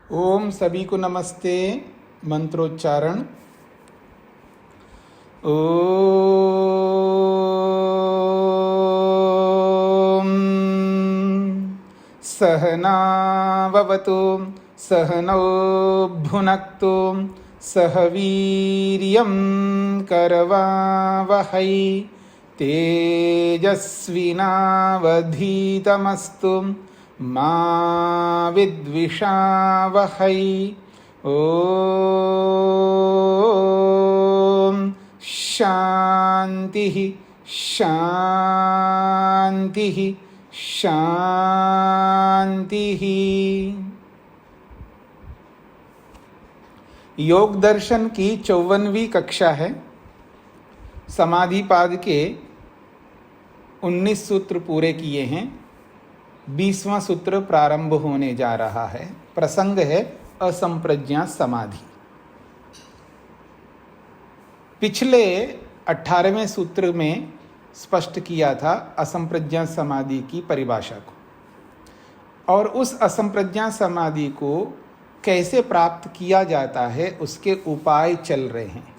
ओम सभी को नमस्ते। मंत्रोच्चारण। ओम सहनाववतु सहनौ भुनक्तु सह वीर्यं करवावहै तेजस्विनावधीतमस्तु मा विद्विषावहै। ओम शांति शांति शांति। योग दर्शन की 54वीं कक्षा है। समाधिपाद के 19 सूत्र पूरे किए हैं। 20वां सूत्र प्रारंभ होने जा रहा है। प्रसंग है असंप्रज्ञा समाधि। पिछले 18वें सूत्र में स्पष्ट किया था असंप्रज्ञा समाधि की परिभाषा को, और उस असंप्रज्ञा समाधि को कैसे प्राप्त किया जाता है उसके उपाय चल रहे हैं।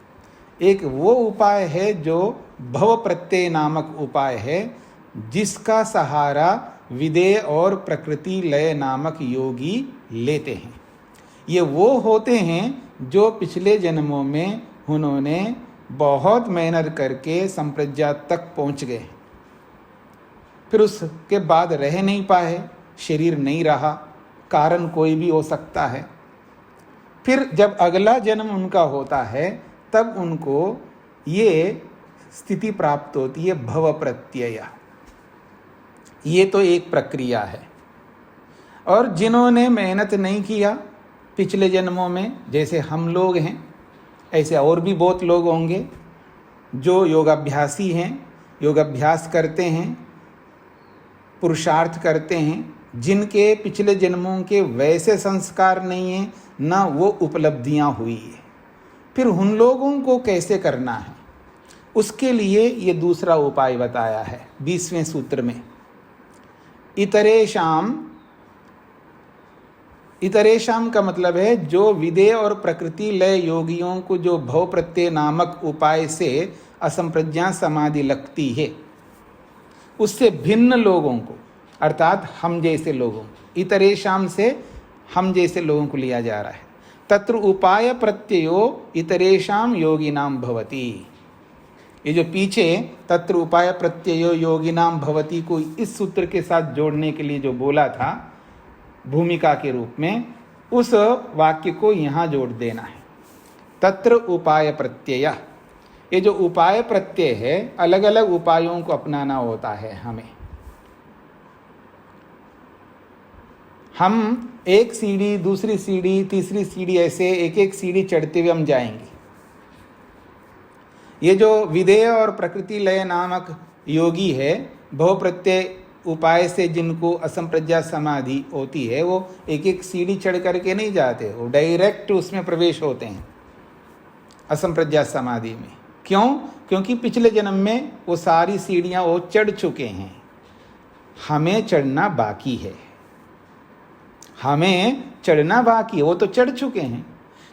एक वो उपाय है जो भव प्रत्यय नामक उपाय है, जिसका सहारा विदेह और प्रकृति लय नामक योगी लेते हैं। ये वो होते हैं जो पिछले जन्मों में उन्होंने बहुत मेहनत करके संप्रज्ञा तक पहुंच गए, फिर उसके बाद रह नहीं पाए, शरीर नहीं रहा, कारण कोई भी हो सकता है। फिर जब अगला जन्म उनका होता है तब उनको ये स्थिति प्राप्त होती है भव प्रत्यय। ये तो एक प्रक्रिया है। और जिन्होंने मेहनत नहीं किया पिछले जन्मों में, जैसे हम लोग हैं, ऐसे और भी बहुत लोग होंगे जो योगाभ्यासी हैं, योगाभ्यास करते हैं, पुरुषार्थ करते हैं, जिनके पिछले जन्मों के वैसे संस्कार नहीं हैं, ना वो उपलब्धियां हुई है। फिर उन लोगों को कैसे करना है, उसके लिए ये दूसरा उपाय बताया है 20वें सूत्र में। इतरेशाम का मतलब है जो विदेह और प्रकृति लय योगियों को जो भव प्रत्यय नामक उपाय से असंप्रज्ञा समाधि लगती है, उससे भिन्न लोगों को, अर्थात हम जैसे लोगों, इतरेशाम से हम जैसे लोगों को लिया जा रहा है। तत्र उपाय प्रत्ययो इतरेशाम योगिनाम भवति। ये जो पीछे तत्र उपाय प्रत्ययो योगिनाम भवति को इस सूत्र के साथ जोड़ने के लिए जो बोला था भूमिका के रूप में, उस वाक्य को यहाँ जोड़ देना है। तत्र उपाय प्रत्यय। ये जो उपाय प्रत्यय है, अलग अलग उपायों को अपनाना होता है हमें। हम एक सीढ़ी, दूसरी सीढ़ी, तीसरी सीढ़ी, ऐसे एक एक सीढ़ी चढ़ते हुए हम जाएंगे। ये जो विदेह और प्रकृति लय नामक योगी है, भव प्रत्यय उपाय से जिनको असंप्रज्ञा समाधि होती है, वो एक एक सीढ़ी चढ़ करके नहीं जाते, वो डायरेक्ट उसमें प्रवेश होते हैं असंप्रज्ञा समाधि में। क्यों? क्योंकि पिछले जन्म में वो सारी सीढ़ियां वो चढ़ चुके हैं। हमें चढ़ना बाकी है, हमें चढ़ना बाकी है, वो तो चढ़ चुके हैं।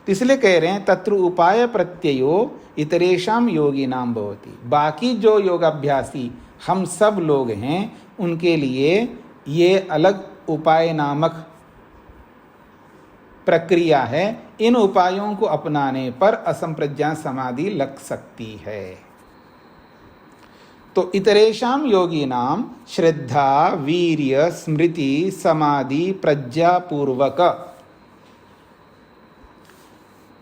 तो इसलिए कह रहे हैं तत्र उपाय प्रत्ययो इतरेशाम योगिनाम भवति। बाकी जो योगाभ्यासी हम सब लोग हैं, उनके लिए ये अलग उपाय नामक प्रक्रिया है। इन उपायों को अपनाने पर असंप्रज्ञा समाधि लग सकती है। तो इतरेशाम योगिनाम श्रद्धा वीर्य स्मृति समाधि प्रज्ञा पूर्वक।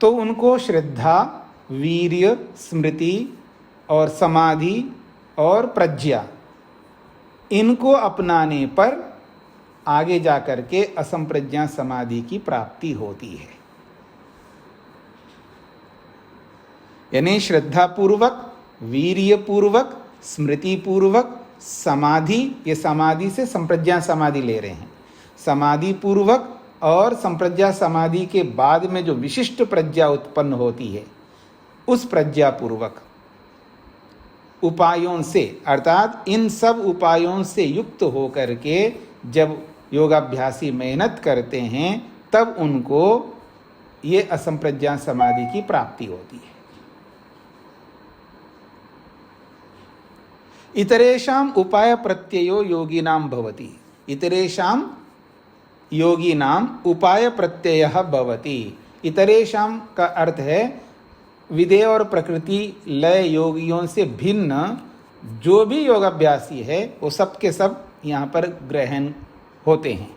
तो उनको श्रद्धा, वीर्य, स्मृति और समाधि और प्रज्ञा, इनको अपनाने पर आगे जाकर के असंप्रज्ञा समाधि की प्राप्ति होती है। यानी श्रद्धा पूर्वक, वीर्य पूर्वक, स्मृति पूर्वक, समाधि, ये समाधि से संप्रज्ञा समाधि ले रहे हैं, समाधि पूर्वक और संप्रज्ञा समाधि के बाद में जो विशिष्ट प्रज्ञा उत्पन्न होती है, उस प्रज्ञा पूर्वक उपायों से, अर्थात इन सब उपायों से युक्त होकर के जब योगाभ्यासी मेहनत करते हैं तब उनको ये असंप्रज्ञात समाधि की प्राप्ति होती है। इतरेषाम उपाय प्रत्ययो योगिनां भवति। इतरेषाम योगिनाम उपाय प्रत्ययः भवति। इतरेषाम का अर्थ है विधेय और प्रकृति लय योगियों से भिन्न जो भी योगाभ्यासी है वो सब के सब यहाँ पर ग्रहण होते हैं।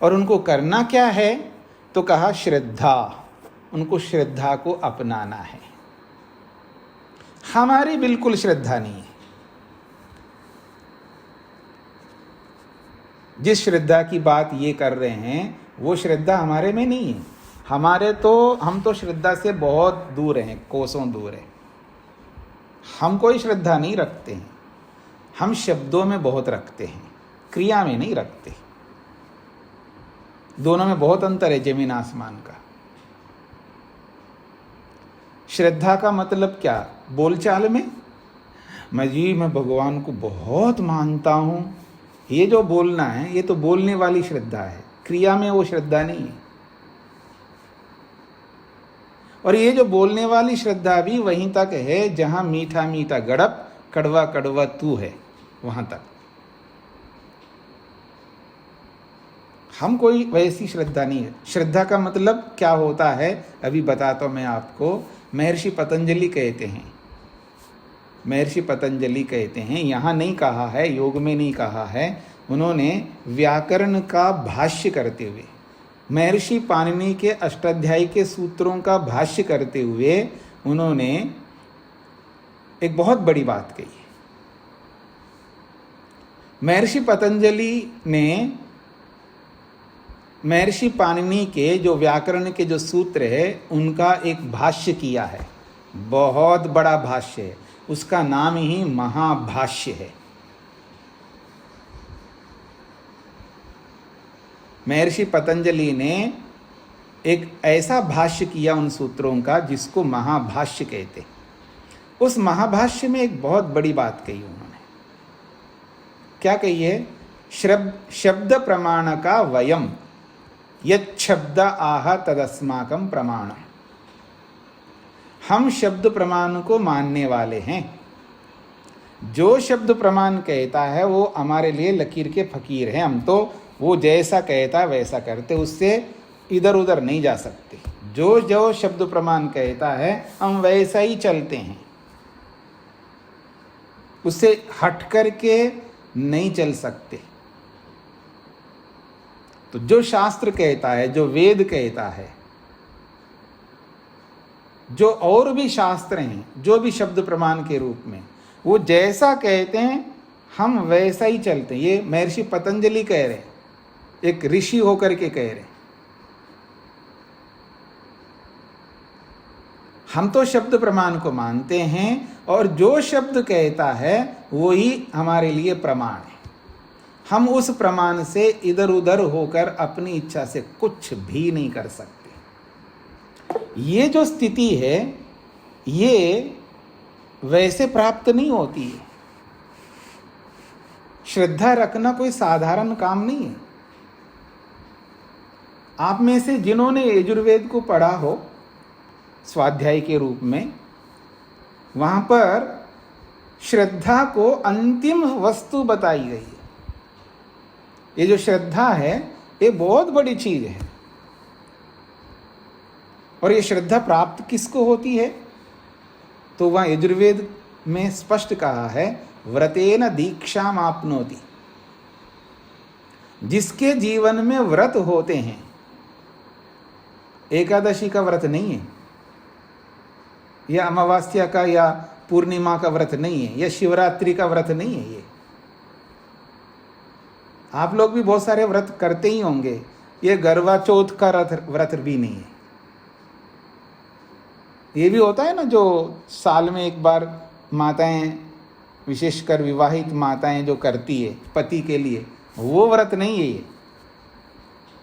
और उनको करना क्या है? तो कहा श्रद्धा। उनको श्रद्धा को अपनाना है। हमारी बिल्कुल श्रद्धा नहीं है। जिस श्रद्धा की बात ये कर रहे हैं वो श्रद्धा हमारे में नहीं है। हम तो श्रद्धा से बहुत दूर हैं, कोसों दूर हैं। हम कोई श्रद्धा नहीं रखते हैं। हम शब्दों में बहुत रखते हैं, क्रिया में नहीं रखते। दोनों में बहुत अंतर है, जमीन आसमान का। श्रद्धा का मतलब क्या? बोलचाल में मैं भगवान को बहुत मानता हूं, ये जो बोलना है ये तो बोलने वाली श्रद्धा है, क्रिया में वो श्रद्धा नहीं है। और ये जो बोलने वाली श्रद्धा भी वहीं तक है जहां मीठा मीठा गड़प कड़वा कड़वा तू है, वहां तक। हम कोई वैसी श्रद्धा नहीं है। श्रद्धा का मतलब क्या होता है अभी बताता हूं मैं आपको। महर्षि पतंजलि कहते हैं, यहाँ नहीं कहा है, योग में नहीं कहा है, उन्होंने व्याकरण का भाष्य करते हुए, महर्षि पाणिनि के अष्टाध्यायी के सूत्रों का भाष्य करते हुए उन्होंने एक बहुत बड़ी बात कही है। महर्षि पतंजलि ने महर्षि पाणिनि के जो व्याकरण के जो सूत्र है उनका एक भाष्य किया है, बहुत बड़ा भाष्य है। उसका नाम ही महाभाष्य है। महर्षि पतंजलि ने एक ऐसा भाष्य किया उन सूत्रों का जिसको महाभाष्य कहते। उस महाभाष्य में एक बहुत बड़ी बात कही उन्होंने। क्या कही है? शब्द प्रमाण का वयम यत् शब्द आह तदस्माकं प्रमाण। हम शब्द प्रमाण को मानने वाले हैं। जो शब्द प्रमाण कहता है वो हमारे लिए लकीर के फकीर हैं। हम तो वो जैसा कहता वैसा करते, उससे इधर उधर नहीं जा सकते। जो शब्द प्रमाण कहता है हम वैसा ही चलते हैं, उससे हट करके नहीं चल सकते। तो जो शास्त्र कहता है, जो वेद कहता है, जो और भी शास्त्र हैं, जो भी शब्द प्रमाण के रूप में वो जैसा कहते हैं हम वैसा ही चलते हैं। ये महर्षि पतंजलि कह रहे हैं, एक ऋषि होकर के कह रहे हैं। हम तो शब्द प्रमाण को मानते हैं और जो शब्द कहता है वही हमारे लिए प्रमाण है। हम उस प्रमाण से इधर उधर होकर अपनी इच्छा से कुछ भी नहीं कर सकते। ये जो स्थिति है ये वैसे प्राप्त नहीं होती है। श्रद्धा रखना कोई साधारण काम नहीं है। आप में से जिन्होंने यजुर्वेद को पढ़ा हो स्वाध्याय के रूप में, वहां पर श्रद्धा को अंतिम वस्तु बताई गई है। ये जो श्रद्धा है ये बहुत बड़ी चीज है। और ये श्रद्धा प्राप्त किसको होती है? तो वह यजुर्वेद में स्पष्ट कहा है, व्रतेन दीक्षाम आपनोति। जिसके जीवन में व्रत होते हैं, एकादशी का व्रत नहीं है, या अमावास्या का या पूर्णिमा का व्रत नहीं है, या शिवरात्रि का व्रत नहीं है। ये आप लोग भी बहुत सारे व्रत करते ही होंगे। ये करवा चौथ का व्रत भी नहीं है। ये भी होता है ना, जो साल में एक बार माताएं, विशेषकर विवाहित माताएं जो करती है पति के लिए, वो व्रत नहीं है। ये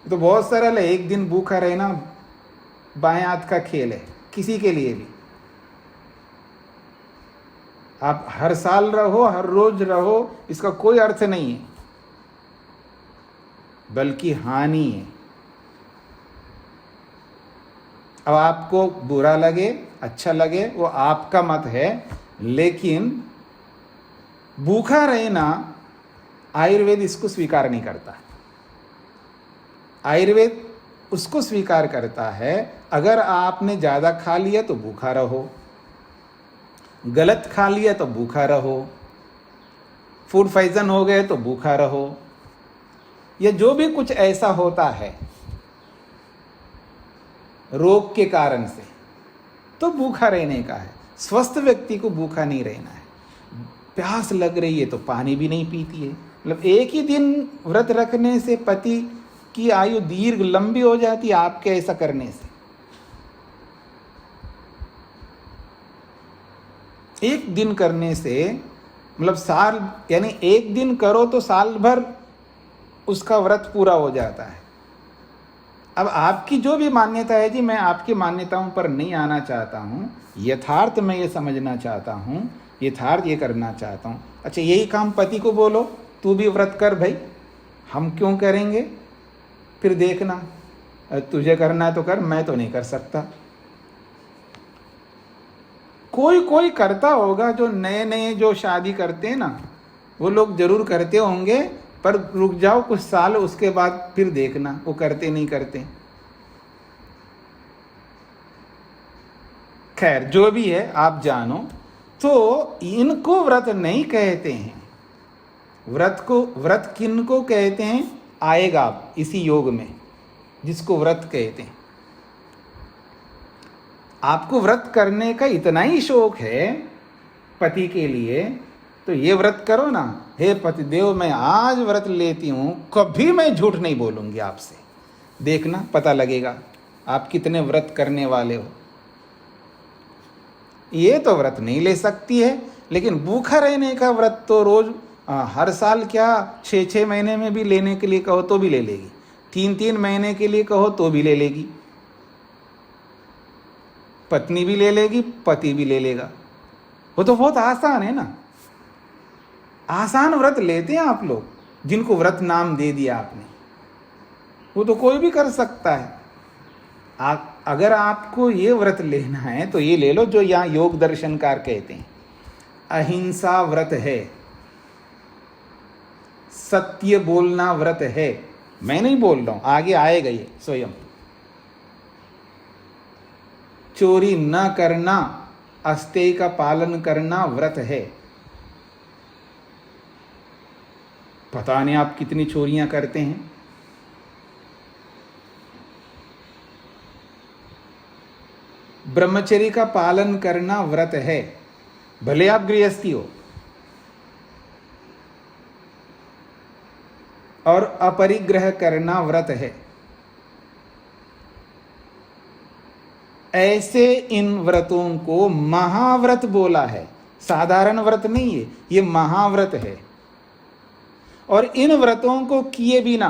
तो बहुत सरल है, एक दिन भूखा रहना बाएं हाथ का खेल है किसी के लिए भी। आप हर साल रहो, हर रोज रहो, इसका कोई अर्थ नहीं है, बल्कि हानि है। अब आपको बुरा लगे अच्छा लगे वो आपका मत है, लेकिन भूखा रहना आयुर्वेद इसको स्वीकार नहीं करता। आयुर्वेद उसको स्वीकार करता है अगर आपने ज़्यादा खा लिया तो भूखा रहो, गलत खा लिया तो भूखा रहो, फूड पॉइजन हो गए तो भूखा रहो, या जो भी कुछ ऐसा होता है रोग के कारण से, तो भूखा रहने का है। स्वस्थ व्यक्ति को भूखा नहीं रहना है। प्यास लग रही है तो पानी भी नहीं पीती है। मतलब एक ही दिन व्रत रखने से पति की आयु दीर्घ लंबी हो जाती है आपके ऐसा करने से। एक दिन करने से मतलब साल, यानी एक दिन करो तो साल भर उसका व्रत पूरा हो जाता है। अब आपकी जो भी मान्यता है जी, मैं आपकी मान्यताओं पर नहीं आना चाहता हूँ, यथार्थ मैं ये समझना चाहता हूँ, यथार्थ ये करना चाहता हूँ। अच्छा, यही काम पति को बोलो तू भी व्रत कर भाई, हम क्यों करेंगे, फिर देखना तुझे करना है तो कर, मैं तो नहीं कर सकता। कोई कोई करता होगा, जो नए नए जो शादी करते हैं ना वो लोग जरूर करते होंगे, पर रुक जाओ कुछ साल, उसके बाद फिर देखना वो करते नहीं करते। खैर जो भी है आप जानो, तो इनको व्रत नहीं कहते हैं। व्रत किनको कहते हैं आएगा आप इसी योग में, जिसको व्रत कहते हैं। आपको व्रत करने का इतना ही शौक है पति के लिए, तो ये व्रत करो ना, हे पतिदेव मैं आज व्रत लेती हूं, कभी मैं झूठ नहीं बोलूंगी आपसे, देखना पता लगेगा आप कितने व्रत करने वाले हो। ये तो व्रत नहीं ले सकती है, लेकिन भूखा रहने का व्रत तो रोज हर साल क्या 6-6 महीने में भी लेने के लिए कहो तो भी ले लेगी, 3-3 महीने के लिए कहो तो भी ले लेगी, पत्नी भी ले लेगी पति भी ले लेगा। वो तो बहुत आसान है ना। आसान व्रत लेते हैं आप लोग, जिनको व्रत नाम दे दिया आपने, वो तो कोई भी कर सकता है। अगर आपको ये व्रत लेना है तो ये ले लो जो यहाँ योग दर्शनकार कहते हैं, अहिंसा व्रत है, सत्य बोलना व्रत है। मैं नहीं बोल रहा हूं, आगे आएगा ये स्वयं। चोरी न करना, अस्तेय का पालन करना व्रत है। पता नहीं आप कितनी चोरियां करते हैं। ब्रह्मचर्य का पालन करना व्रत है, भले आप गृहस्थी हो। और अपरिग्रह करना व्रत है। ऐसे इन व्रतों को महाव्रत बोला है, साधारण व्रत नहीं है, ये महाव्रत है। और इन व्रतों को किए बिना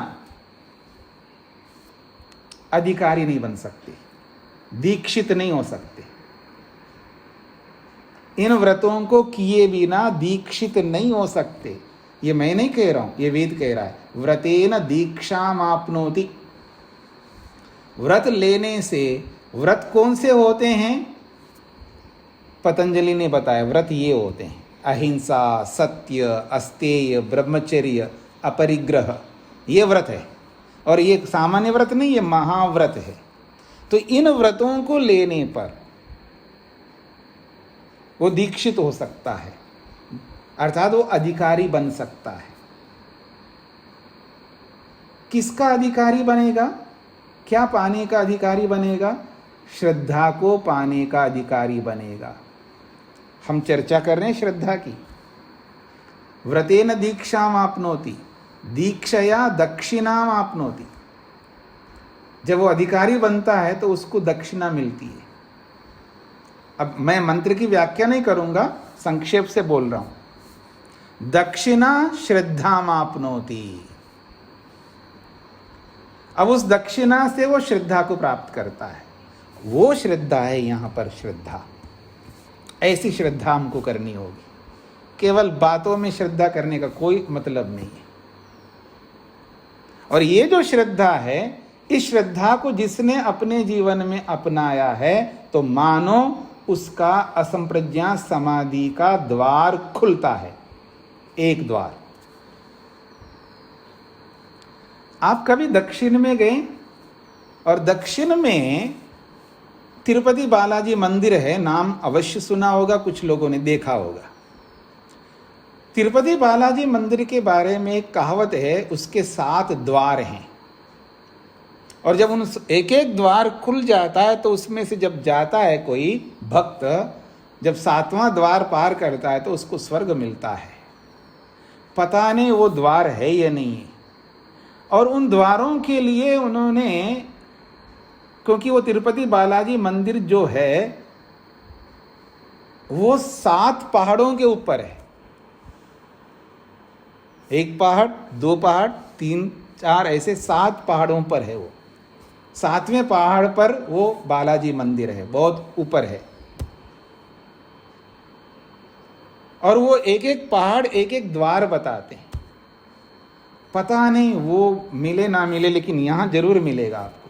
अधिकारी नहीं बन सकते, दीक्षित नहीं हो सकते। इन व्रतों को किए बिना दीक्षित नहीं हो सकते। ये मैं नहीं कह रहा हूं, ये वेद कह रहा है। व्रतेन दीक्षाम आपनोति। व्रत लेने से, व्रत कौन से होते हैं पतंजलि ने बताया, व्रत ये होते हैं अहिंसा, सत्य, अस्तेय, ब्रह्मचर्य, अपरिग्रह, ये व्रत है। और ये सामान्य व्रत नहीं, ये महाव्रत है। तो इन व्रतों को लेने पर वो दीक्षित हो सकता है, अर्थात वो अधिकारी बन सकता है। किसका अधिकारी बनेगा, क्या पाने का अधिकारी बनेगा? श्रद्धा को पाने का अधिकारी बनेगा। हम चर्चा कर रहे हैं श्रद्धा की। व्रतेन दीक्षाम आपनोति, दीक्षया दक्षिणाम आपनोति। जब वो अधिकारी बनता है तो उसको दक्षिणा मिलती है। अब मैं मंत्र की व्याख्या नहीं करूंगा, संक्षेप से बोल रहा हूं। दक्षिणा श्रद्धाम आपनोति। अब उस दक्षिणा से वो श्रद्धा को प्राप्त करता है। वो श्रद्धा है यहां पर श्रद्धा। ऐसी श्रद्धा हमको करनी होगी। केवल बातों में श्रद्धा करने का कोई मतलब नहीं है। और ये जो श्रद्धा है, इस श्रद्धा को जिसने अपने जीवन में अपनाया है तो मानो उसका असंप्रज्ञा समाधि का द्वार खुलता है, एक द्वार। आप कभी दक्षिण में गए और दक्षिण में तिरुपति बालाजी मंदिर है, नाम अवश्य सुना होगा, कुछ लोगों ने देखा होगा। तिरुपति बालाजी मंदिर के बारे में एक कहावत है, उसके 7 द्वार हैं और जब उन एक एक द्वार खुल जाता है तो उसमें से जब जाता है कोई भक्त, जब 7वां द्वार पार करता है तो उसको स्वर्ग मिलता है। पता नहीं वो द्वार है या नहीं। और उन द्वारों के लिए उन्होंने, क्योंकि वो तिरुपति बालाजी मंदिर जो है वो 7 पहाड़ों के ऊपर है, 1 पहाड़, 2 पहाड़, 3, 4 ऐसे 7 पहाड़ों पर है वो। 7वें पहाड़ पर वो बालाजी मंदिर है, बहुत ऊपर है। और वो एक एक पहाड़ एक एक द्वार बताते हैं। पता नहीं वो मिले ना मिले, लेकिन यहां जरूर मिलेगा आपको।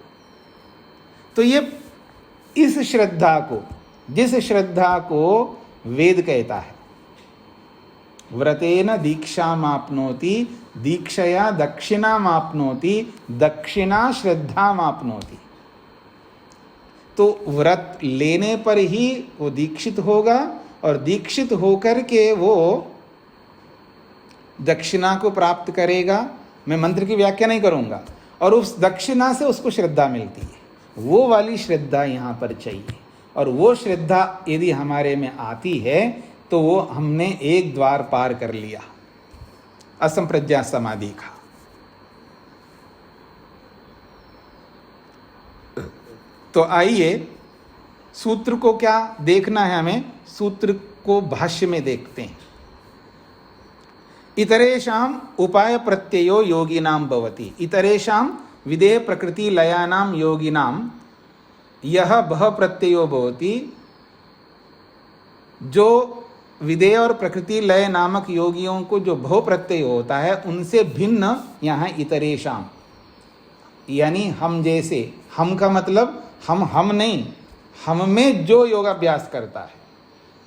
तो ये इस श्रद्धा को, जिस श्रद्धा को वेद कहता है, व्रतेन दीक्षामाप्नोति, दीक्षया दक्षिणामाप्नोति, दक्षिणा श्रद्धामाप्नोति। तो व्रत लेने पर ही वो दीक्षित होगा और दीक्षित होकर के वो दक्षिणा को प्राप्त करेगा। मैं मंत्र की व्याख्या नहीं करूंगा। और उस दक्षिणा से उसको श्रद्धा मिलती है। वो वाली श्रद्धा यहाँ पर चाहिए। और वो श्रद्धा यदि हमारे में आती है तो वो हमने एक द्वार पार कर लिया, असंप्रज्ञा समाधि का। तो आइए सूत्र को क्या देखना है हमें, सूत्र को भाष्य में देखते हैं। इतरेषाम उपाय प्रत्ययो योगिनाम भवति, इतरेषाम विदेह प्रकृति लयानाम योगिनाम यह भव प्रत्ययो भवति। जो विदेह और प्रकृति लय नामक योगियों को जो भव प्रत्यय होता है उनसे भिन्न यहाँ इतरेषाम, यानी हम जैसे। हम का मतलब हम नहीं, हम में जो योगाभ्यास करता है,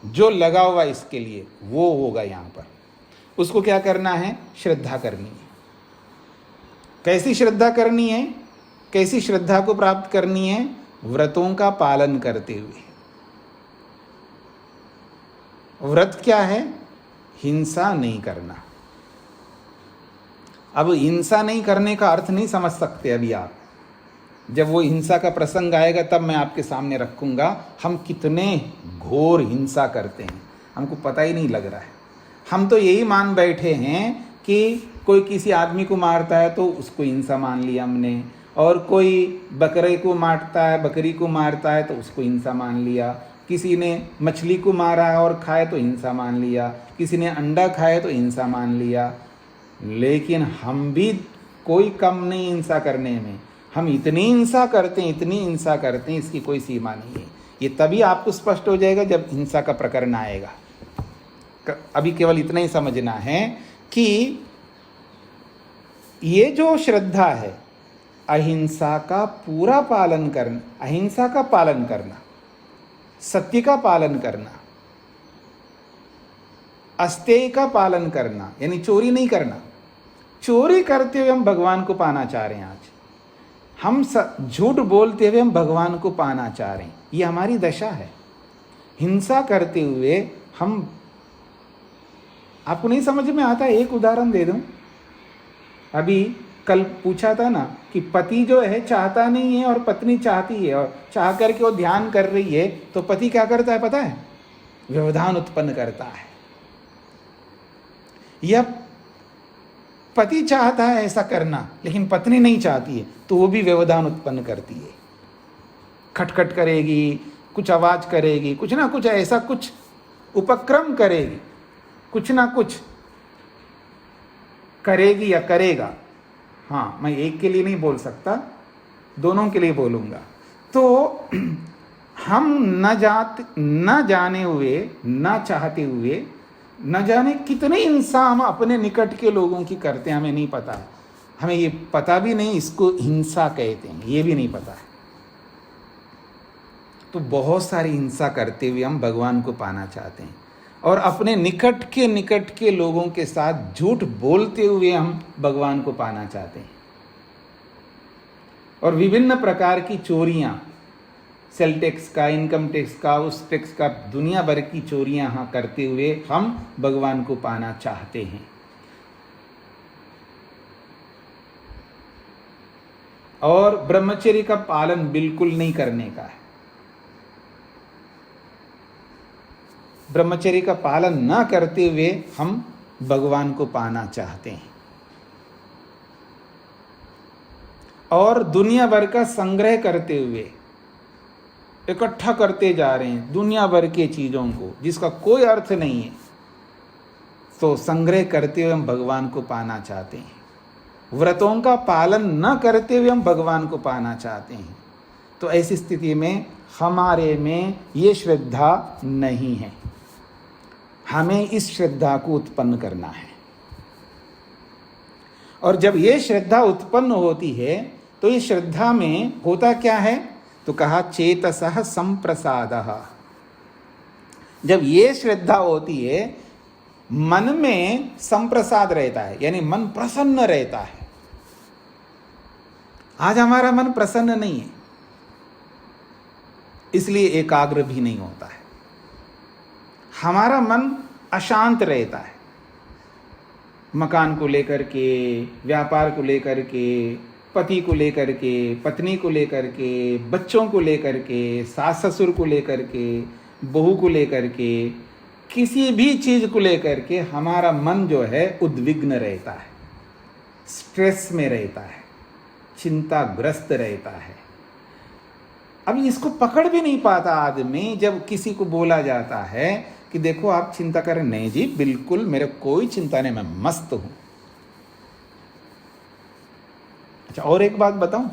जो लगा हुआ इसके लिए, वो होगा यहाँ पर। उसको क्या करना है, श्रद्धा करनी है। कैसी श्रद्धा करनी है, कैसी श्रद्धा को प्राप्त करनी है, व्रतों का पालन करते हुए। व्रत क्या है, हिंसा नहीं करना। अब हिंसा नहीं करने का अर्थ नहीं समझ सकते अभी आप। जब वो हिंसा का प्रसंग आएगा तब मैं आपके सामने रखूंगा हम कितने घोर हिंसा करते हैं, हमको पता ही नहीं लग रहा है। हम तो यही मान बैठे हैं कि कोई किसी आदमी को मारता है तो उसको हिंसा मान लिया हमने, और कोई बकरे को मारता है, बकरी को मारता है तो उसको हिंसा मान लिया। किसी ने मछली को मारा है और खाए तो हिंसा मान लिया, किसी ने अंडा खाए तो हिंसा मान लिया। लेकिन हम भी कोई कम नहीं हिंसा करने में। हम इतनी हिंसा करते हैं, इतनी हिंसा करते हैं, इसकी कोई सीमा नहीं है। ये तभी आपको स्पष्ट हो जाएगा जब हिंसा का प्रकरण आएगा। अभी केवल इतना ही समझना है कि ये जो श्रद्धा है, अहिंसा का पूरा पालन करना, अहिंसा का पालन करना, सत्य का पालन करना, अस्तेय का पालन करना, यानी चोरी नहीं करना। चोरी करते हुए हम भगवान को पाना चाह रहे हैं। आज हम झूठ बोलते हुए हम भगवान को पाना चाह रहे हैं, ये हमारी दशा है। हिंसा करते हुए हम, आपको नहीं समझ में आता। एक उदाहरण दे दूं। अभी कल पूछा था ना कि पति जो है चाहता नहीं है और पत्नी चाहती है, और चाह करके वो ध्यान कर रही है, तो पति क्या करता है पता है, व्यवधान उत्पन्न करता है। यह पति चाहता है ऐसा करना लेकिन पत्नी नहीं चाहती है, तो वो भी व्यवधान उत्पन्न करती है। खटखट करेगी, कुछ आवाज करेगी, कुछ ना कुछ ऐसा कुछ उपक्रम करेगी, कुछ ना कुछ करेगी या करेगा। हाँ, मैं एक के लिए नहीं बोल सकता, दोनों के लिए बोलूंगा। तो हम न जाने हुए, न चाहते हुए, न जाने कितने हिंसा हम अपने निकट के लोगों की करते हैं, हमें नहीं पता है। हमें ये पता भी नहीं इसको हिंसा कहते हैं, ये भी नहीं पता है। तो बहुत सारी हिंसा करते हुए हम भगवान को पाना चाहते हैं, और अपने निकट के लोगों के साथ झूठ बोलते हुए हम भगवान को पाना चाहते हैं। और विभिन्न प्रकार की चोरियां, सेल टैक्स का, इनकम टैक्स का, उस टैक्स का, दुनिया भर की चोरियां हाँ करते हुए हम भगवान को पाना चाहते हैं। और ब्रह्मचर्य का पालन बिल्कुल नहीं करने का है। ब्रह्मचर्य का पालन न करते हुए हम भगवान को पाना चाहते हैं, और दुनिया भर का संग्रह करते हुए इकट्ठा करते जा रहे हैं दुनिया भर के चीजों को, जिसका कोई अर्थ नहीं है। तो संग्रह करते हुए हम भगवान को पाना चाहते हैं। व्रतों का पालन न करते हुए हम भगवान को पाना चाहते हैं। तो ऐसी स्थिति में हमारे में ये श्रद्धा नहीं है। हमें इस श्रद्धा को उत्पन्न करना है। और जब ये श्रद्धा उत्पन्न होती है तो ये श्रद्धा में होता क्या है, तो कहा चेतसः संप्रसादः। जब ये श्रद्धा होती है, मन में संप्रसाद रहता है, यानी मन प्रसन्न रहता है। आज हमारा मन प्रसन्न नहीं है, इसलिए एकाग्र भी नहीं होता है। हमारा मन अशांत रहता है, मकान को लेकर के, व्यापार को लेकर के, पति को लेकर के, पत्नी को लेकर के, बच्चों को लेकर के, सास ससुर को लेकर के, बहू को लेकर के, किसी भी चीज को लेकर के हमारा मन जो है उद्विग्न रहता है, स्ट्रेस में रहता है, चिंताग्रस्त रहता है। अब इसको पकड़ भी नहीं पाता आदमी। जब किसी को बोला जाता है कि देखो आप चिंता करें, नहीं जी बिल्कुल मेरे कोई चिंता नहीं, मैं मस्त हूं। अच्छा, और एक बात बताऊं,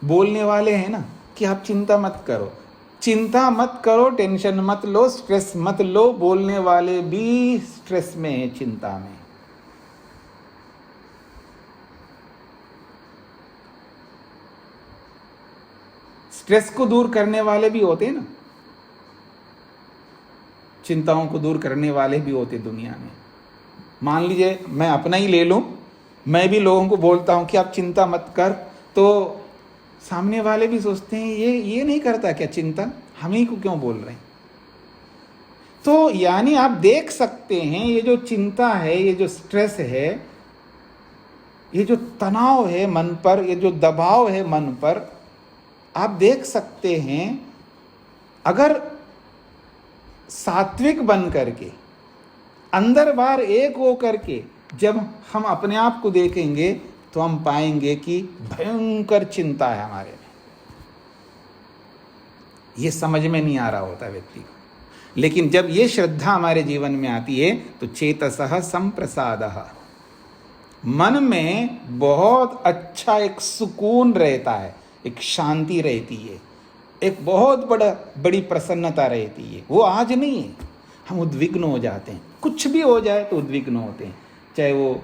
बोलने वाले हैं ना कि आप चिंता मत करो, चिंता मत करो, टेंशन मत लो, स्ट्रेस मत लो, बोलने वाले भी स्ट्रेस में है, चिंता में। स्ट्रेस को दूर करने वाले भी होते हैं ना, चिंताओं को दूर करने वाले भी होते दुनिया में। मान लीजिए मैं अपना ही ले लूं, मैं भी लोगों को बोलता हूं कि आप चिंता मत कर, तो सामने वाले भी सोचते हैं ये नहीं करता क्या चिंता, हम ही को क्यों बोल रहे हैं। तो यानी आप देख सकते हैं ये जो चिंता है, ये जो स्ट्रेस है, ये जो तनाव है मन पर, ये जो दबाव है मन पर, आप देख सकते हैं अगर सात्विक बन करके, अंदर बाहर एक हो करके जब हम अपने आप को देखेंगे तो हम पाएंगे कि भयंकर चिंता है हमारे में। ये समझ में नहीं आ रहा होता व्यक्ति को, लेकिन जब ये श्रद्धा हमारे जीवन में आती है तो चेतसः संप्रसादः, मन में बहुत अच्छा एक सुकून रहता है, एक शांति रहती है, एक बहुत बड़ी प्रसन्नता रहती है। वो आज नहीं है, हम उद्विग्न हो जाते हैं, कुछ भी हो जाए तो उद्विग्न होते हैं, चाहे वो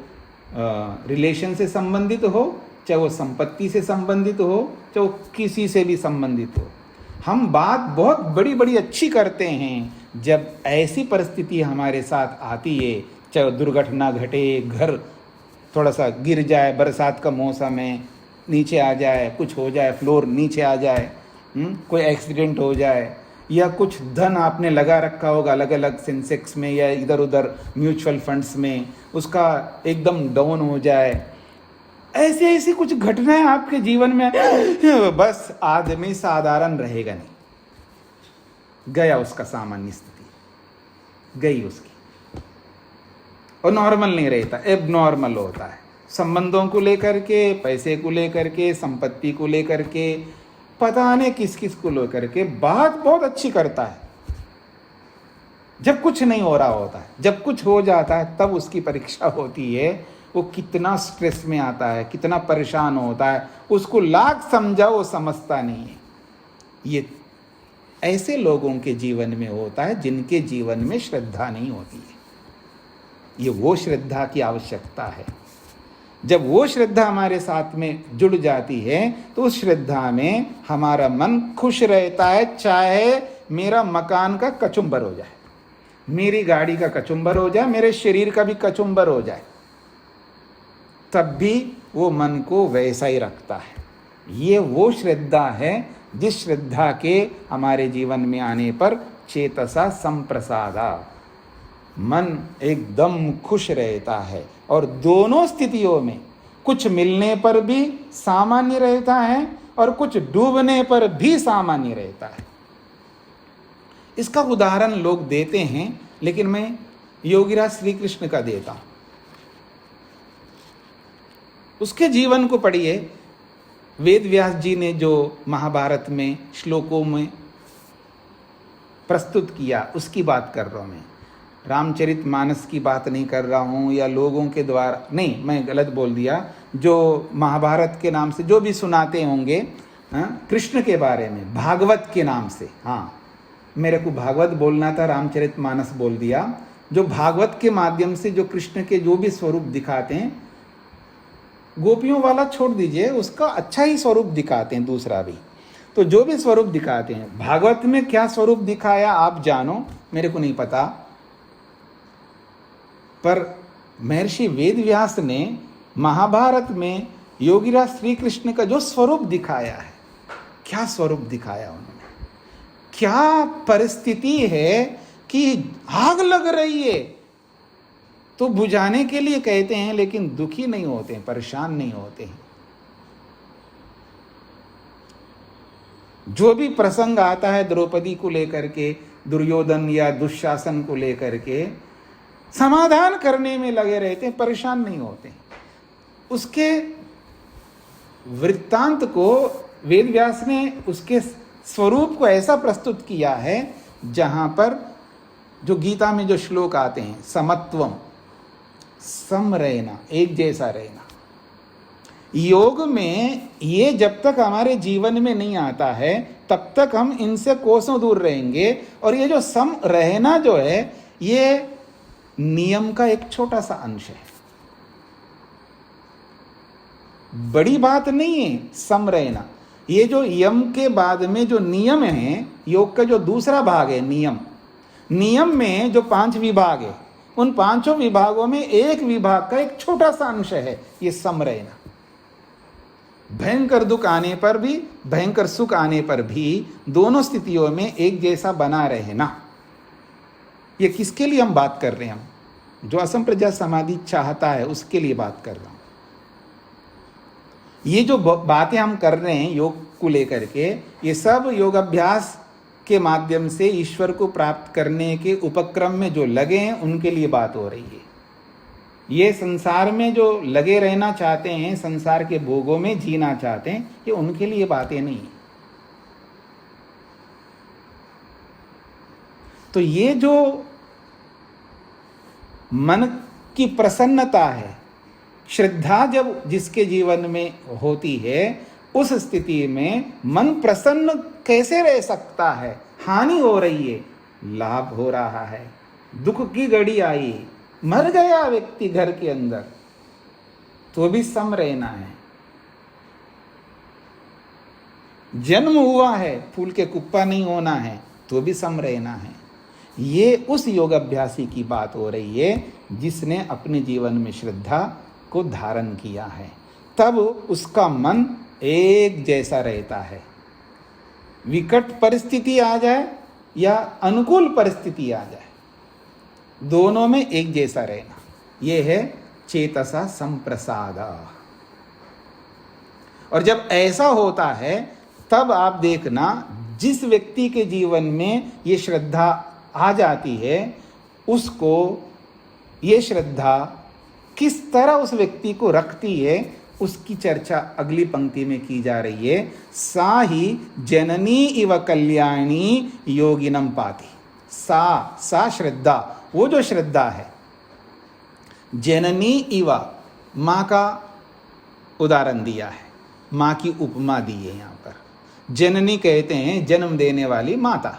रिलेशन से संबंधित हो, चाहे वो संपत्ति से संबंधित हो, चाहे वो किसी से भी संबंधित हो। हम बात बहुत बड़ी बड़ी अच्छी करते हैं, जब ऐसी परिस्थिति हमारे साथ आती है, चाहे दुर्घटना घटे, घर थोड़ा सा गिर जाए, बरसात का मौसम है, नीचे आ जाए, कुछ हो जाए, फ्लोर नीचे आ जाए, कोई एक्सीडेंट हो जाए, या कुछ धन आपने लगा रखा होगा अलग अलग सेंसेक्स में या इधर उधर म्यूचुअल फंड्स में, उसका एकदम डाउन हो जाए, ऐसे ऐसी कुछ घटनाएं आपके जीवन में, बस आदमी साधारण रहेगा नहीं, गया उसका सामान्य स्थिति गई उसकी, और नॉर्मल नहीं रहता, एब नॉर्मल होता है। संबंधों को लेकर के, पैसे को लेकर के, संपत्ति को लेकर के, पता नहीं किस किस को लेकर के बात बहुत अच्छी करता है। जब कुछ नहीं हो रहा होता है, जब कुछ हो जाता है तब उसकी परीक्षा होती है, वो कितना स्ट्रेस में आता है, कितना परेशान होता है, उसको लाख समझाओ वो समझता नहीं है। ये ऐसे लोगों के जीवन में होता है जिनके जीवन में श्रद्धा नहीं होती है। ये वो श्रद्धा की आवश्यकता है जब वो श्रद्धा हमारे साथ में जुड़ जाती है तो उस श्रद्धा में हमारा मन खुश रहता है, चाहे मेरा मकान का कचुम्बर हो जाए, मेरी गाड़ी का कचुम्बर हो जाए, मेरे शरीर का भी कचुम्बर हो जाए, तब भी वो मन को वैसा ही रखता है। ये वो श्रद्धा है जिस श्रद्धा के हमारे जीवन में आने पर चेतसा संप्रसादा, मन एकदम खुश रहता है और दोनों स्थितियों में कुछ मिलने पर भी सामान्य रहता है और कुछ डूबने पर भी सामान्य रहता है। इसका उदाहरण लोग देते हैं, लेकिन मैं योगीराज श्री कृष्ण का देता हूं। उसके जीवन को पढ़िए। वेद व्यास जी ने जो महाभारत में श्लोकों में प्रस्तुत किया उसकी बात कर रहा हूं मैं। रामचरितमानस की बात नहीं कर रहा हूँ या लोगों के द्वारा, नहीं, मैं गलत बोल दिया। जो महाभारत के नाम से जो भी सुनाते होंगे कृष्ण के बारे में, भागवत के नाम से, हाँ मेरे को भागवत बोलना था, रामचरितमानस बोल दिया। जो भागवत के माध्यम से जो कृष्ण के जो भी स्वरूप दिखाते हैं, गोपियों वाला छोड़ दीजिए, उसका अच्छा ही स्वरूप दिखाते हैं दूसरा भी। तो जो भी स्वरूप दिखाते हैं, भागवत में क्या स्वरूप दिखाया आप जानो, मेरे को नहीं पता, पर महर्षि वेदव्यास ने महाभारत में योगीराज श्री कृष्ण का जो स्वरूप दिखाया है, क्या स्वरूप दिखाया उन्होंने, क्या परिस्थिति है कि आग लग रही है तो बुझाने के लिए कहते हैं, लेकिन दुखी नहीं होते हैं, परेशान नहीं होते हैं। जो भी प्रसंग आता है द्रौपदी को लेकर के, दुर्योधन या दुशासन को लेकर के, समाधान करने में लगे रहते हैं, परेशान नहीं होते। उसके वृत्तांत को वेदव्यास ने उसके स्वरूप को ऐसा प्रस्तुत किया है जहां पर जो गीता में जो श्लोक आते हैं, समत्वम, सम रहना, एक जैसा रहना। योग में ये जब तक हमारे जीवन में नहीं आता है तब तक हम इनसे कोसों दूर रहेंगे। और ये जो सम रहना जो है, ये नियम का एक छोटा सा अंश है, बड़ी बात नहीं है सम रहना। ये जो यम के बाद में जो नियम है, योग का जो दूसरा भाग है नियम, नियम में जो 5 विभाग है, उन 5 विभागों में एक विभाग का एक छोटा सा अंश है ये सम रहना। भयंकर दुख आने पर भी, भयंकर सुख आने पर भी, दोनों स्थितियों में एक जैसा बना रहना। ये किसके लिए हम बात कर रहे हैं? हम जो असंप्रज्ञात समाधि चाहता है उसके लिए बात कर रहा हूं। ये जो बातें हम कर रहे हैं योग को लेकर के, ये सब योग अभ्यास के माध्यम से ईश्वर को प्राप्त करने के उपक्रम में जो लगे हैं उनके लिए बात हो रही है। ये संसार में जो लगे रहना चाहते हैं, संसार के भोगों में जीना चाहते हैं, ये उनके लिए बातें नहीं। तो ये जो मन की प्रसन्नता है, श्रद्धा जब जिसके जीवन में होती है, उस स्थिति में मन प्रसन्न कैसे रह सकता है? हानि हो रही है, लाभ हो रहा है। दुख की घड़ी आई, मर गया व्यक्ति घर के अंदर, तो भी सम रहना है। जन्म हुआ है, फूल के कुप्पा नहीं होना है, तो भी सम रहना है। ये उस योगाभ्यासी की बात हो रही है जिसने अपने जीवन में श्रद्धा को धारण किया है। तब उसका मन एक जैसा रहता है। विकट परिस्थिति आ जाए या अनुकूल परिस्थिति आ जाए, दोनों में एक जैसा रहना, यह है चेतसा संप्रसादा। और जब ऐसा होता है तब आप देखना, जिस व्यक्ति के जीवन में ये श्रद्धा आ जाती है, उसको ये श्रद्धा किस तरह उस व्यक्ति को रखती है, उसकी चर्चा अगली पंक्ति में की जा रही है। सा ही जननी इव कल्याणी योगिनम पाति। सा श्रद्धा, वो जो श्रद्धा है, जननी इव, माँ का उदाहरण दिया है, माँ की उपमा दी है यहाँ पर। जननी कहते हैं जन्म देने वाली माता।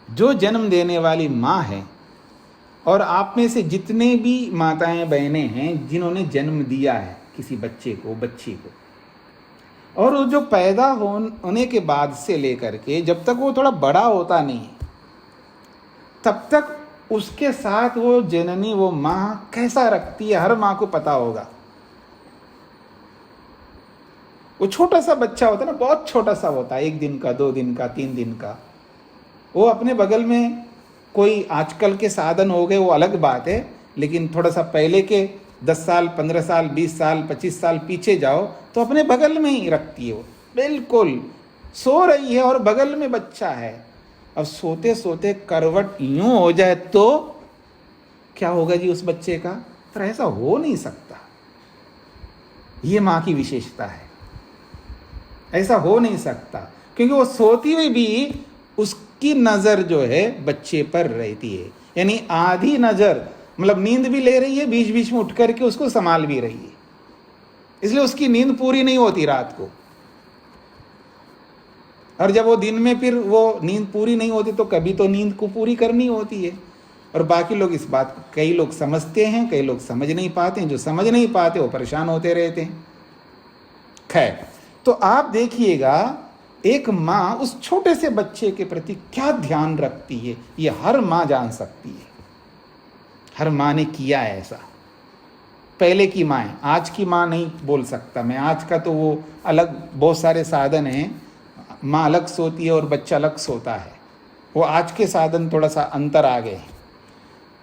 जो जन्म देने वाली माँ है, और आप में से जितने भी माताएं बहनें हैं जिन्होंने जन्म दिया है किसी बच्चे को, बच्ची को, और वो जो पैदा होने के बाद से लेकर के जब तक वो थोड़ा बड़ा होता नहीं तब तक उसके साथ वो जननी, वो माँ कैसा रखती है, हर माँ को पता होगा। वो छोटा सा बच्चा होता है ना, बहुत छोटा सा होता है, 1 दिन का, 2 दिन का, 3 दिन का, वो अपने बगल में कोई आजकल के साधन हो गए वो अलग बात है, लेकिन थोड़ा सा पहले के 10 साल, 15 साल, 20 साल, 25 साल पीछे जाओ तो अपने बगल में ही रखती है वो, बिल्कुल सो रही है और बगल में बच्चा है। अब सोते सोते करवट यूं हो जाए तो क्या होगा जी उस बच्चे का? पर ऐसा हो नहीं सकता, ये माँ की विशेषता है। ऐसा हो नहीं सकता क्योंकि वो सोती हुई भी उसकी नजर जो है बच्चे पर रहती है, यानी आधी नजर, मतलब नींद भी ले रही है, बीच बीच में उठ करके उसको संभाल भी रही है, इसलिए उसकी नींद पूरी नहीं होती रात को। और जब वो दिन में फिर वो नींद पूरी नहीं होती तो कभी तो नींद को पूरी करनी होती है। और बाकी लोग इस बात को, कई लोग समझते हैं, कई लोग समझ नहीं पाते हैं, जो समझ नहीं पाते वो परेशान होते रहते हैं। खैर, तो आप देखिएगा एक माँ उस छोटे से बच्चे के प्रति क्या ध्यान रखती है, ये हर माँ जान सकती है। हर माँ ने किया है ऐसा, पहले की माँ है, आज की माँ नहीं बोल सकता मैं। आज का तो वो अलग बहुत सारे साधन हैं, माँ अलग सोती है और बच्चा अलग सोता है, वो आज के साधन थोड़ा सा अंतर आ गए हैं।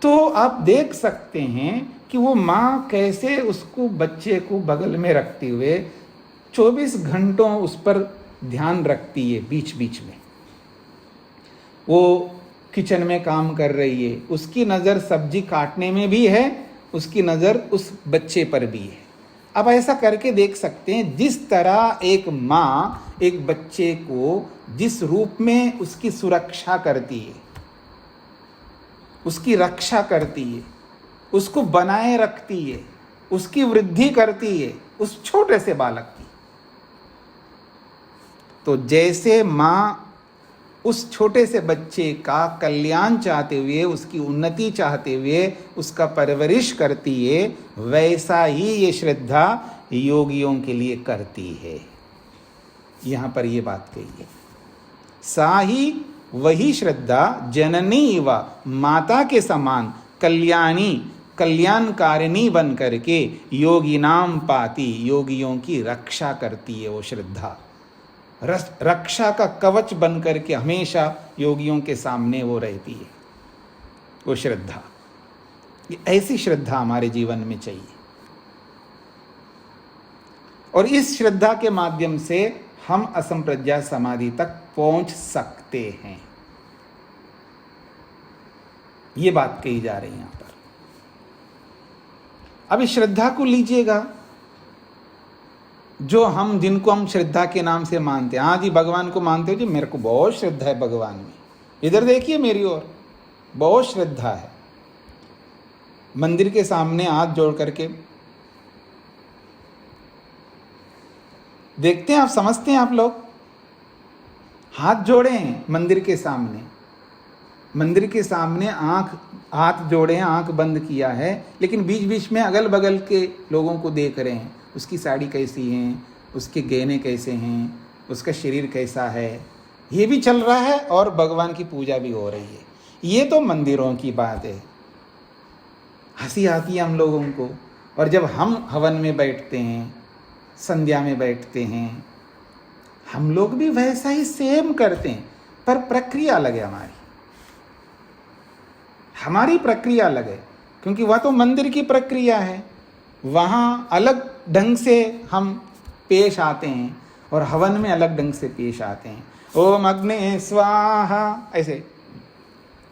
तो आप देख सकते हैं कि वो माँ कैसे उसको, बच्चे को बगल में रखते हुए 24 घंटों उस पर ध्यान रखती है। बीच बीच में वो किचन में काम कर रही है, उसकी नज़र सब्जी काटने में भी है, उसकी नज़र उस बच्चे पर भी है। अब ऐसा करके देख सकते हैं, जिस तरह एक माँ एक बच्चे को जिस रूप में उसकी सुरक्षा करती है, उसकी रक्षा करती है, उसको बनाए रखती है, उसकी वृद्धि करती है उस छोटे से बालक की, तो जैसे माँ उस छोटे से बच्चे का कल्याण चाहते हुए, उसकी उन्नति चाहते हुए उसका परवरिश करती है, वैसा ही ये श्रद्धा योगियों के लिए करती है। यहाँ पर ये बात कही है, सा ही वही श्रद्धा जननी व माता के समान कल्याणी, कल्याणकारिणी बन करके योगी नाम पाती, योगियों की रक्षा करती है। वो श्रद्धा रक्षा का कवच बन करके हमेशा योगियों के सामने वो रहती है, वो श्रद्धा। ऐसी श्रद्धा हमारे जीवन में चाहिए, और इस श्रद्धा के माध्यम से हम असंप्रज्ञा समाधि तक पहुंच सकते हैं। ये बात कही जा रही है यहां पर। अब इस श्रद्धा को लीजिएगा, जो हम, जिनको हम श्रद्धा के नाम से मानते हैं, हाँ जी भगवान को मानते हो जी, मेरे को बहुत श्रद्धा है भगवान में, इधर देखिए मेरी ओर, बहुत श्रद्धा है। मंदिर के सामने हाथ जोड़ करके देखते हैं, आप समझते हैं, आप लोग हाथ जोड़े हैं मंदिर के सामने, मंदिर के सामने हाथ जोड़े हैं, आंख बंद किया है, लेकिन बीच बीच में अगल बगल के लोगों को देख रहे हैं, उसकी साड़ी कैसी है, उसके गहने कैसे हैं, उसका शरीर कैसा है, ये भी चल रहा है और भगवान की पूजा भी हो रही है। ये तो मंदिरों की बात है। हंसी आती है हम लोगों को, और जब हम हवन में बैठते हैं, संध्या में बैठते हैं, हम लोग भी वैसा ही सेम करते हैं, पर प्रक्रिया अलग है हमारी प्रक्रिया अलग है, क्योंकि वह तो मंदिर की प्रक्रिया है, वहाँ अलग ढंग से हम पेश आते हैं और हवन में अलग ढंग से पेश आते हैं। ओम अग्ने स्वाहा ऐसे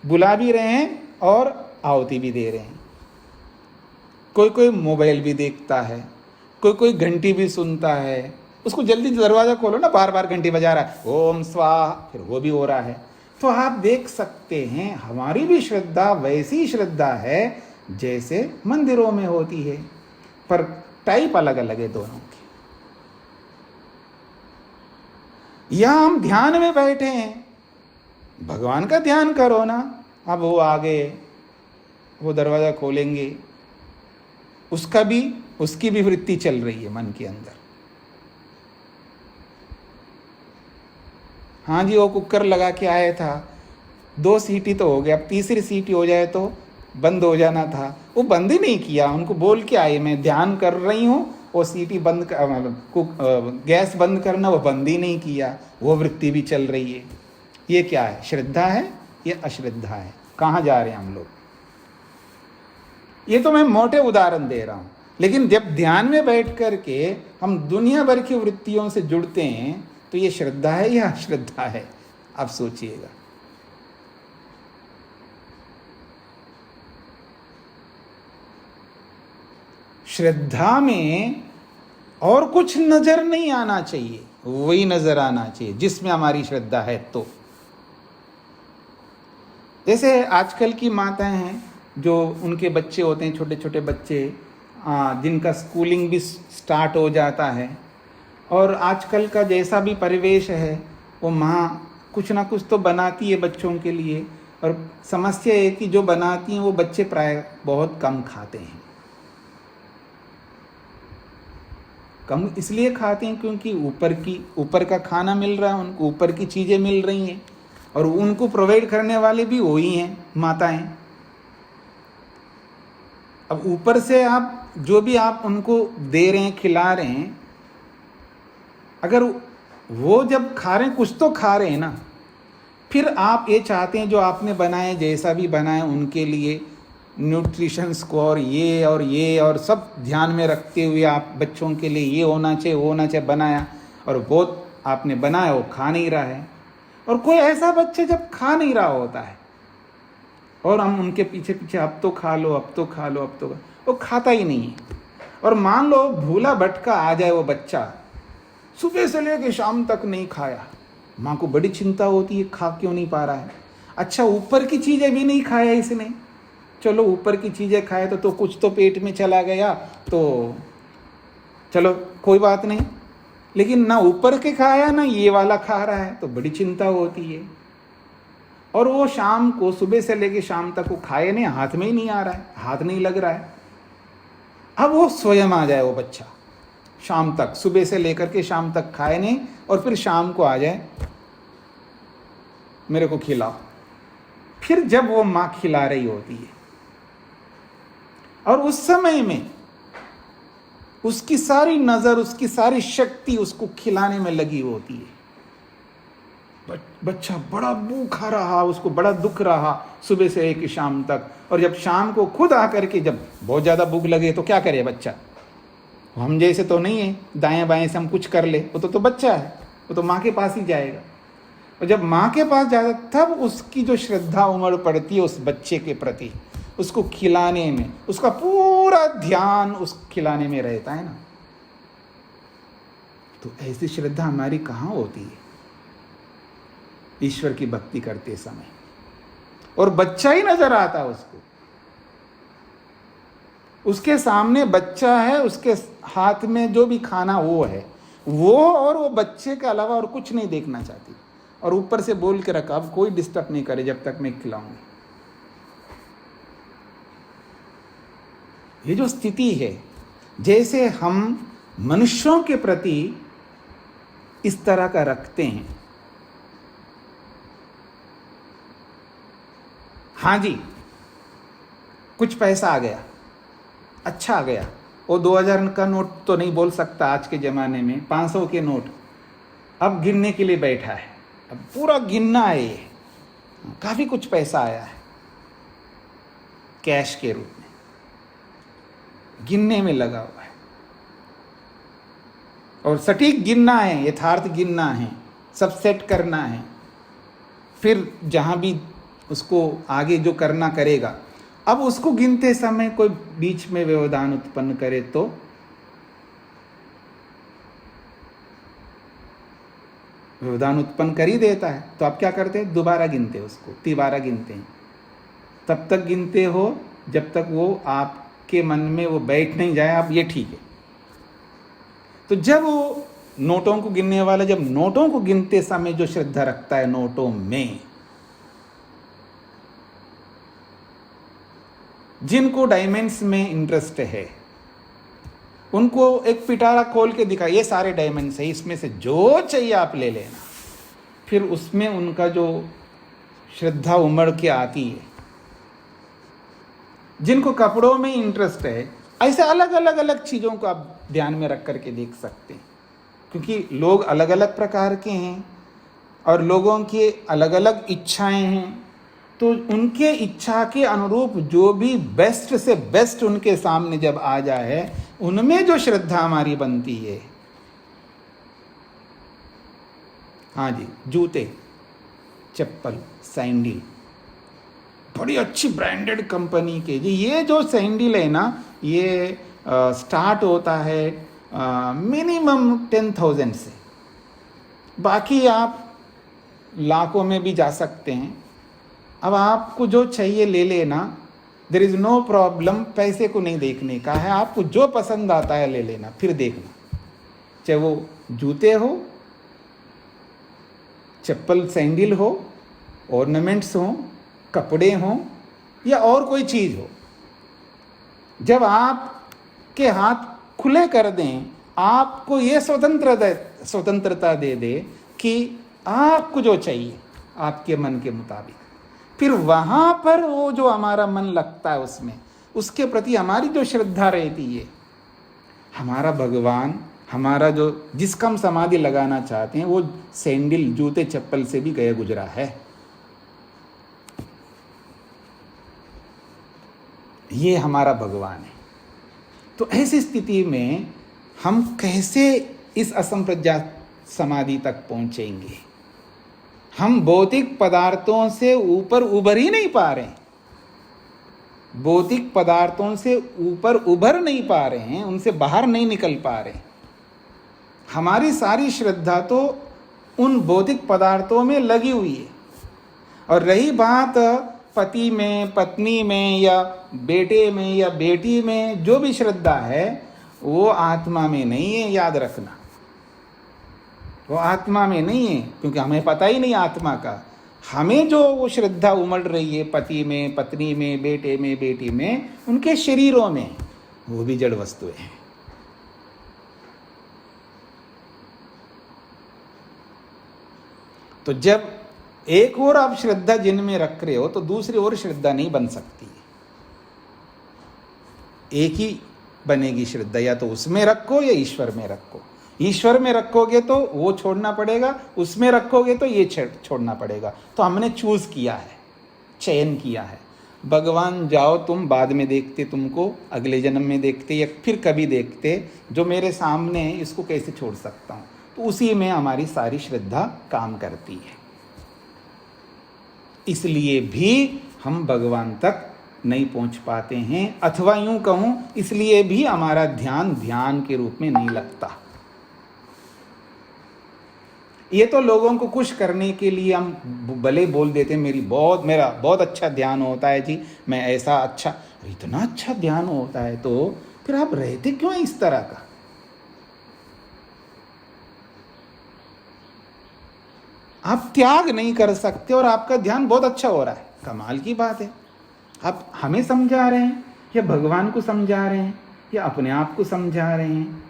बुला भी रहे हैं और आहुति भी दे रहे हैं। कोई कोई मोबाइल भी देखता है, कोई कोई घंटी भी सुनता है, उसको जल्दी दरवाज़ा खोलो ना, बार बार घंटी बजा रहा है, ओम स्वाहा, फिर वो भी हो रहा है। तो आप देख सकते हैं हमारी भी श्रद्धा वैसी श्रद्धा है जैसे मंदिरों में होती है, पर टाइप अलग अलग है दोनों की। यहां हम ध्यान में बैठे हैं, भगवान का ध्यान करो ना, अब वो आ गए, वो दरवाज़ा खोलेंगे, उसकी भी वृत्ति चल रही है मन के अंदर। हाँ जी, वो कुकर लगा के आया था, 2 सीटी तो हो गया, अब तीसरी सीटी हो जाए तो बंद हो जाना था, वो बंद ही नहीं किया। उनको बोल के आए मैं ध्यान कर रही हूँ, वो सीटी बंद गैस बंद करना, वो बंद ही नहीं किया, वो वृत्ति भी चल रही है। ये क्या है? श्रद्धा है, ये अश्रद्धा है? कहाँ जा रहे हैं हम लोग? ये तो मैं मोटे उदाहरण दे रहा हूँ, लेकिन जब ध्यान में बैठ करके हम दुनिया भर की वृत्तियों से जुड़ते हैं तो ये श्रद्धा है या अश्रद्धा है? आप सोचिएगा। श्रद्धा में और कुछ नजर नहीं आना चाहिए, वही नजर आना चाहिए जिसमें हमारी श्रद्धा है। तो जैसे आजकल की माताएं हैं जो उनके बच्चे होते हैं, छोटे छोटे बच्चे जिनका स्कूलिंग भी स्टार्ट हो जाता है, और आजकल का जैसा भी परिवेश है वो माँ कुछ ना कुछ तो बनाती है बच्चों के लिए, और समस्या है कि जो बनाती हैं वो बच्चे प्राय बहुत कम खाते हैं। कम इसलिए खाते हैं क्योंकि ऊपर का खाना मिल रहा है, उनको ऊपर की चीज़ें मिल रही हैं, और उनको प्रोवाइड करने वाले भी वही हैं, माताएं। अब ऊपर से आप जो भी आप उनको दे रहे हैं, खिला रहे हैं, अगर वो जब खा रहे हैं, कुछ तो खा रहे हैं ना, फिर आप ये चाहते हैं जो आपने बनाए, जैसा भी बनाए, उनके लिए न्यूट्रिशन स्कोर ये और सब ध्यान में रखते हुए आप बच्चों के लिए ये होना चाहिए, वो होना चाहिए बनाया, और वो आपने बनाया, वो खा नहीं रहा है। और कोई ऐसा बच्चा जब खा नहीं रहा होता है और हम उनके पीछे पीछे अब तो खा लो, अब तो खा लो, अब तो वो खाता ही नहीं है। और मान लो भूला भटका आ जाए वो बच्चा, सुबह से लेकर शाम तक नहीं खाया, माँ को बड़ी चिंता होती है, खा क्यों नहीं पा रहा है। अच्छा, ऊपर की चीज़ें भी नहीं खाया इसने, चलो ऊपर की चीज़ें खाए तो कुछ तो पेट में चला गया, तो चलो कोई बात नहीं, लेकिन ना ऊपर के खाया ना ये वाला खा रहा है, तो बड़ी चिंता होती है। और वो शाम को सुबह से लेकर शाम तक वो खाए नहीं, हाथ में ही नहीं आ रहा है, हाथ नहीं लग रहा है। अब वो स्वयं आ जाए वो बच्चा, शाम तक, सुबह से लेकर के शाम तक खाए नहीं, और फिर शाम को आ जाए मेरे को खिलाओ। फिर जब वो माँ खिला रही होती है और उस समय में उसकी सारी नजर, उसकी सारी शक्ति उसको खिलाने में लगी होती है, बच्चा बड़ा भूखा रहा, उसको बड़ा दुख रहा सुबह से एक शाम तक, और जब शाम को खुद आकर के जब बहुत ज़्यादा भूख लगे तो क्या करे बच्चा? हम जैसे तो नहीं है दाएं बाएं से हम कुछ कर ले, वो तो बच्चा है, वो तो माँ के पास ही जाएगा। और जब माँ के पास जाता तब उसकी जो श्रद्धा उमड़ पड़ती है उस बच्चे के प्रति, उसको खिलाने में उसका पूरा ध्यान उस खिलाने में रहता है ना। तो ऐसी श्रद्धा हमारी कहाँ होती है ईश्वर की भक्ति करते समय? और बच्चा ही नजर आता उसको, उसके सामने बच्चा है, उसके हाथ में जो भी खाना वो है, वो और वो बच्चे के अलावा और कुछ नहीं देखना चाहती, और ऊपर से बोल के रखा अब कोई डिस्टर्ब नहीं करे जब तक मैं खिलाऊंगी। ये जो स्थिति है, जैसे हम मनुष्यों के प्रति इस तरह का रखते हैं। हाँ जी, कुछ पैसा आ गया, अच्छा आ गया, वो 2000 का नोट तो नहीं बोल सकता आज के ज़माने में, 500 के नोट अब गिनने के लिए बैठा है, अब पूरा गिनना है, ये काफ़ी कुछ पैसा आया है कैश के रूप में, गिनने में लगा हुआ है, और सटीक गिनना है, यथार्थ गिनना है, सब सेट करना है, फिर जहाँ भी उसको आगे जो करना करेगा। अब उसको गिनते समय कोई बीच में व्यवधान उत्पन्न करे तो व्यवधान उत्पन्न कर ही देता है, तो आप क्या करते हैं? दोबारा गिनते, उसको तिबारा गिनते हैं। तब तक गिनते हो जब तक वो आपके मन में वो बैठ नहीं जाए, आप ये ठीक है। तो जब वो नोटों को गिनने वाला जब नोटों को गिनते समय जो श्रद्धा रखता है नोटों में, जिनको डायमंड्स में इंटरेस्ट है उनको एक पिटारा खोल के दिखा, ये सारे डायमंड्स है, इसमें से जो चाहिए आप ले लेना। फिर उसमें उनका जो श्रद्धा उमड़ के आती है। जिनको कपड़ों में इंटरेस्ट है, ऐसे अलग अलग अलग चीज़ों को आप ध्यान में रख करके देख सकते हैं, क्योंकि लोग अलग अलग प्रकार के हैं और लोगों की अलग अलग इच्छाएं हैं। तो उनके इच्छा के अनुरूप जो भी बेस्ट से बेस्ट उनके सामने जब आ जाए, उनमें जो श्रद्धा हमारी बनती है। हाँ जी, जूते, चप्पल, सैंडल, बड़ी अच्छी ब्रांडेड कंपनी के जी। ये जो सैंडल है ना, ये स्टार्ट होता है मिनिमम 10,000 से, बाकी आप लाखों में भी जा सकते हैं। अब आपको जो चाहिए ले लेना, देयर इज़ नो प्रॉब्लम। पैसे को नहीं देखने का है, आपको जो पसंद आता है ले लेना, फिर देखना। चाहे वो जूते हो, चप्पल सैंडल हो, ऑर्नामेंट्स हो, कपड़े हों या और कोई चीज़ हो, जब आपके हाथ खुले कर दें, आपको ये स्वतंत्रता दे दे कि आपको जो चाहिए आपके मन के मुताबिक, फिर वहाँ पर वो जो हमारा मन लगता है उसमें, उसके प्रति हमारी जो श्रद्धा रहती है, हमारा भगवान, हमारा जो जिसका हम समाधि लगाना चाहते हैं, वो सैंडल, जूते, चप्पल से भी गया गुजरा है। ये हमारा भगवान है। तो ऐसी स्थिति में हम कैसे इस असंप्रज्ञात समाधि तक पहुंचेंगे? हम भौतिक पदार्थों से ऊपर उभर ही नहीं पा रहे हैं, भौतिक पदार्थों से ऊपर उभर नहीं पा रहे हैं, उनसे बाहर नहीं निकल पा रहे। हमारी सारी श्रद्धा तो उन भौतिक पदार्थों में लगी हुई है। और रही बात पति में, पत्नी में या बेटे में या बेटी में, जो भी श्रद्धा है वो आत्मा में नहीं है, याद रखना। वो आत्मा में नहीं है, क्योंकि हमें पता ही नहीं आत्मा का। हमें जो वो श्रद्धा उमड़ रही है पति में, पत्नी में, बेटे में, बेटी में, उनके शरीरों में, वो भी जड़ वस्तुएं हैं। तो जब एक और आप श्रद्धा जिनमें रख रहे हो, तो दूसरी और श्रद्धा नहीं बन सकती। एक ही बनेगी श्रद्धा, या तो उसमें रखो या ईश्वर में रखो। ईश्वर में रखोगे तो वो छोड़ना पड़ेगा, उसमें रखोगे तो ये छोड़ना पड़ेगा। तो हमने चूज किया है, चयन किया है। भगवान जाओ तुम, बाद में देखते, तुमको अगले जन्म में देखते या फिर कभी देखते, जो मेरे सामने है इसको कैसे छोड़ सकता हूँ। तो उसी में हमारी सारी श्रद्धा काम करती है। इसलिए भी हम भगवान तक नहीं पहुंच पाते हैं, अथवा यूं कहूं, इसलिए भी हमारा ध्यान के रूप में नहीं लगता। ये तो लोगों को खुश करने के लिए हम भले बोल देते हैं, मेरा बहुत अच्छा ध्यान होता है जी, मैं ऐसा अच्छा, इतना अच्छा ध्यान होता है, तो फिर आप रहते क्यों हैं इस तरह का? आप त्याग नहीं कर सकते और आपका ध्यान बहुत अच्छा हो रहा है, कमाल की बात है। आप हमें समझा रहे हैं या भगवान को समझा रहे हैं या अपने आप को समझा रहे हैं?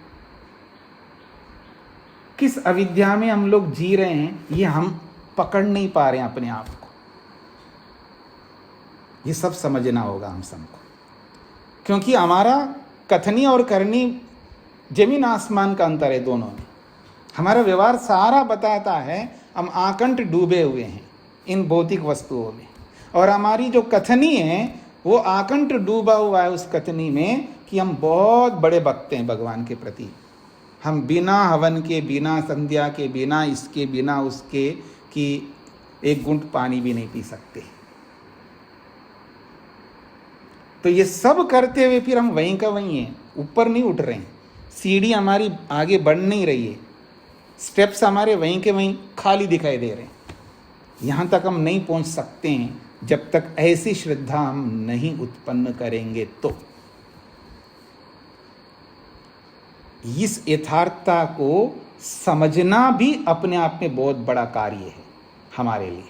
किस अविद्या में हम लोग जी रहे हैं, ये हम पकड़ नहीं पा रहे हैं अपने आप को। ये सब समझना होगा हम सबको, क्योंकि हमारा कथनी और करनी जमीन आसमान का अंतर है दोनों में। हमारा व्यवहार सारा बताता है हम आकंठ डूबे हुए हैं इन भौतिक वस्तुओं में, और हमारी जो कथनी है वो आकंठ डूबा हुआ है उस कथनी में कि हम बहुत बड़े भक्त हैं भगवान के प्रति। हम बिना हवन के, बिना संध्या के, बिना इसके, बिना उसके, कि एक घूंट पानी भी नहीं पी सकते। तो ये सब करते हुए फिर हम वहीं का वहीं हैं, ऊपर नहीं उठ रहे हैं। सीढ़ी हमारी आगे बढ़ नहीं रही है, स्टेप्स हमारे वहीं के वहीं खाली दिखाई दे रहे हैं। यहाँ तक हम नहीं पहुँच सकते हैं जब तक ऐसी श्रद्धा हम नहीं उत्पन्न करेंगे। तो इस यथार्थता को समझना भी अपने आप में बहुत बड़ा कार्य है हमारे लिए।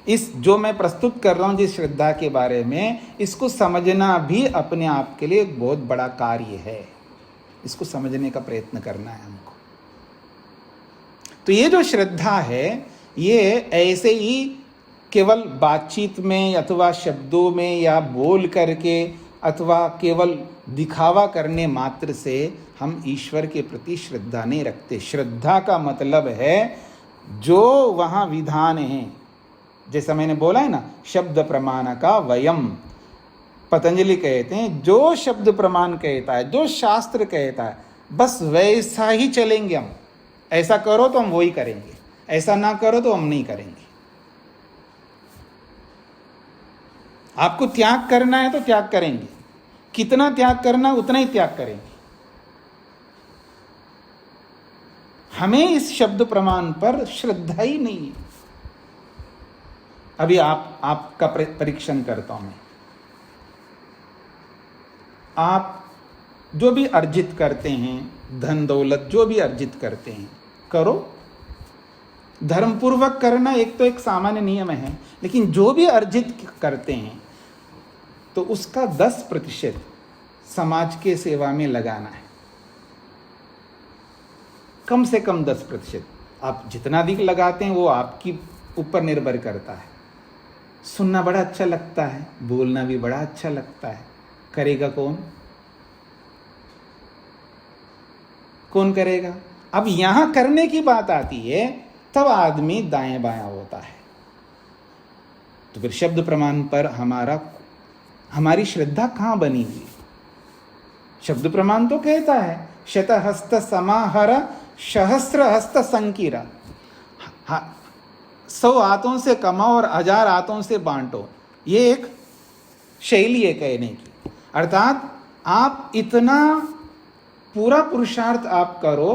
इस जो मैं प्रस्तुत कर रहा हूँ जिस श्रद्धा के बारे में, इसको समझना भी अपने आप के लिए एक बहुत बड़ा कार्य है। इसको समझने का प्रयत्न करना है हमको। तो ये जो श्रद्धा है, ये ऐसे ही केवल बातचीत में अथवा शब्दों में या बोल करके अथवा केवल दिखावा करने मात्र से हम ईश्वर के प्रति श्रद्धा नहीं रखते। श्रद्धा का मतलब है जो वहाँ विधान है, जैसा मैंने बोला है ना, शब्द प्रमाण का वयम। पतंजलि कहते हैं जो शब्द प्रमाण कहता है, जो शास्त्र कहता है, बस वैसा ही चलेंगे हम। ऐसा करो तो हम वही करेंगे, ऐसा ना करो तो हम नहीं करेंगे। आपको त्याग करना है तो त्याग करेंगे, कितना त्याग करना उतना ही त्याग करेंगे। हमें इस शब्द प्रमाण पर श्रद्धा ही नहीं है। अभी आपका परीक्षण करता हूं मैं। आप जो भी अर्जित करते हैं, धन दौलत जो भी अर्जित करते हैं, करो। धर्मपूर्वक करना एक तो एक सामान्य नियम है, लेकिन जो भी अर्जित करते हैं तो उसका 10% समाज के सेवा में लगाना है। कम से कम 10%। आप जितना अधिक लगाते हैं वो आपकी ऊपर निर्भर करता है। सुनना बड़ा अच्छा लगता है, बोलना भी बड़ा अच्छा लगता है, करेगा कौन? कौन करेगा? अब यहां करने की बात आती है तब आदमी दाएं बायां होता है। तो फिर शब्द प्रमाण पर हमारी श्रद्धा कहां बनी हुई? शब्द प्रमाण तो कहता है शतहस्त समाहर सहस्र हस्त संकीरा। 100 हाथों से कमाओ और 1000 हाथों से बांटो। ये एक शैली है कहने की। अर्थात आप इतना पूरा पुरुषार्थ आप करो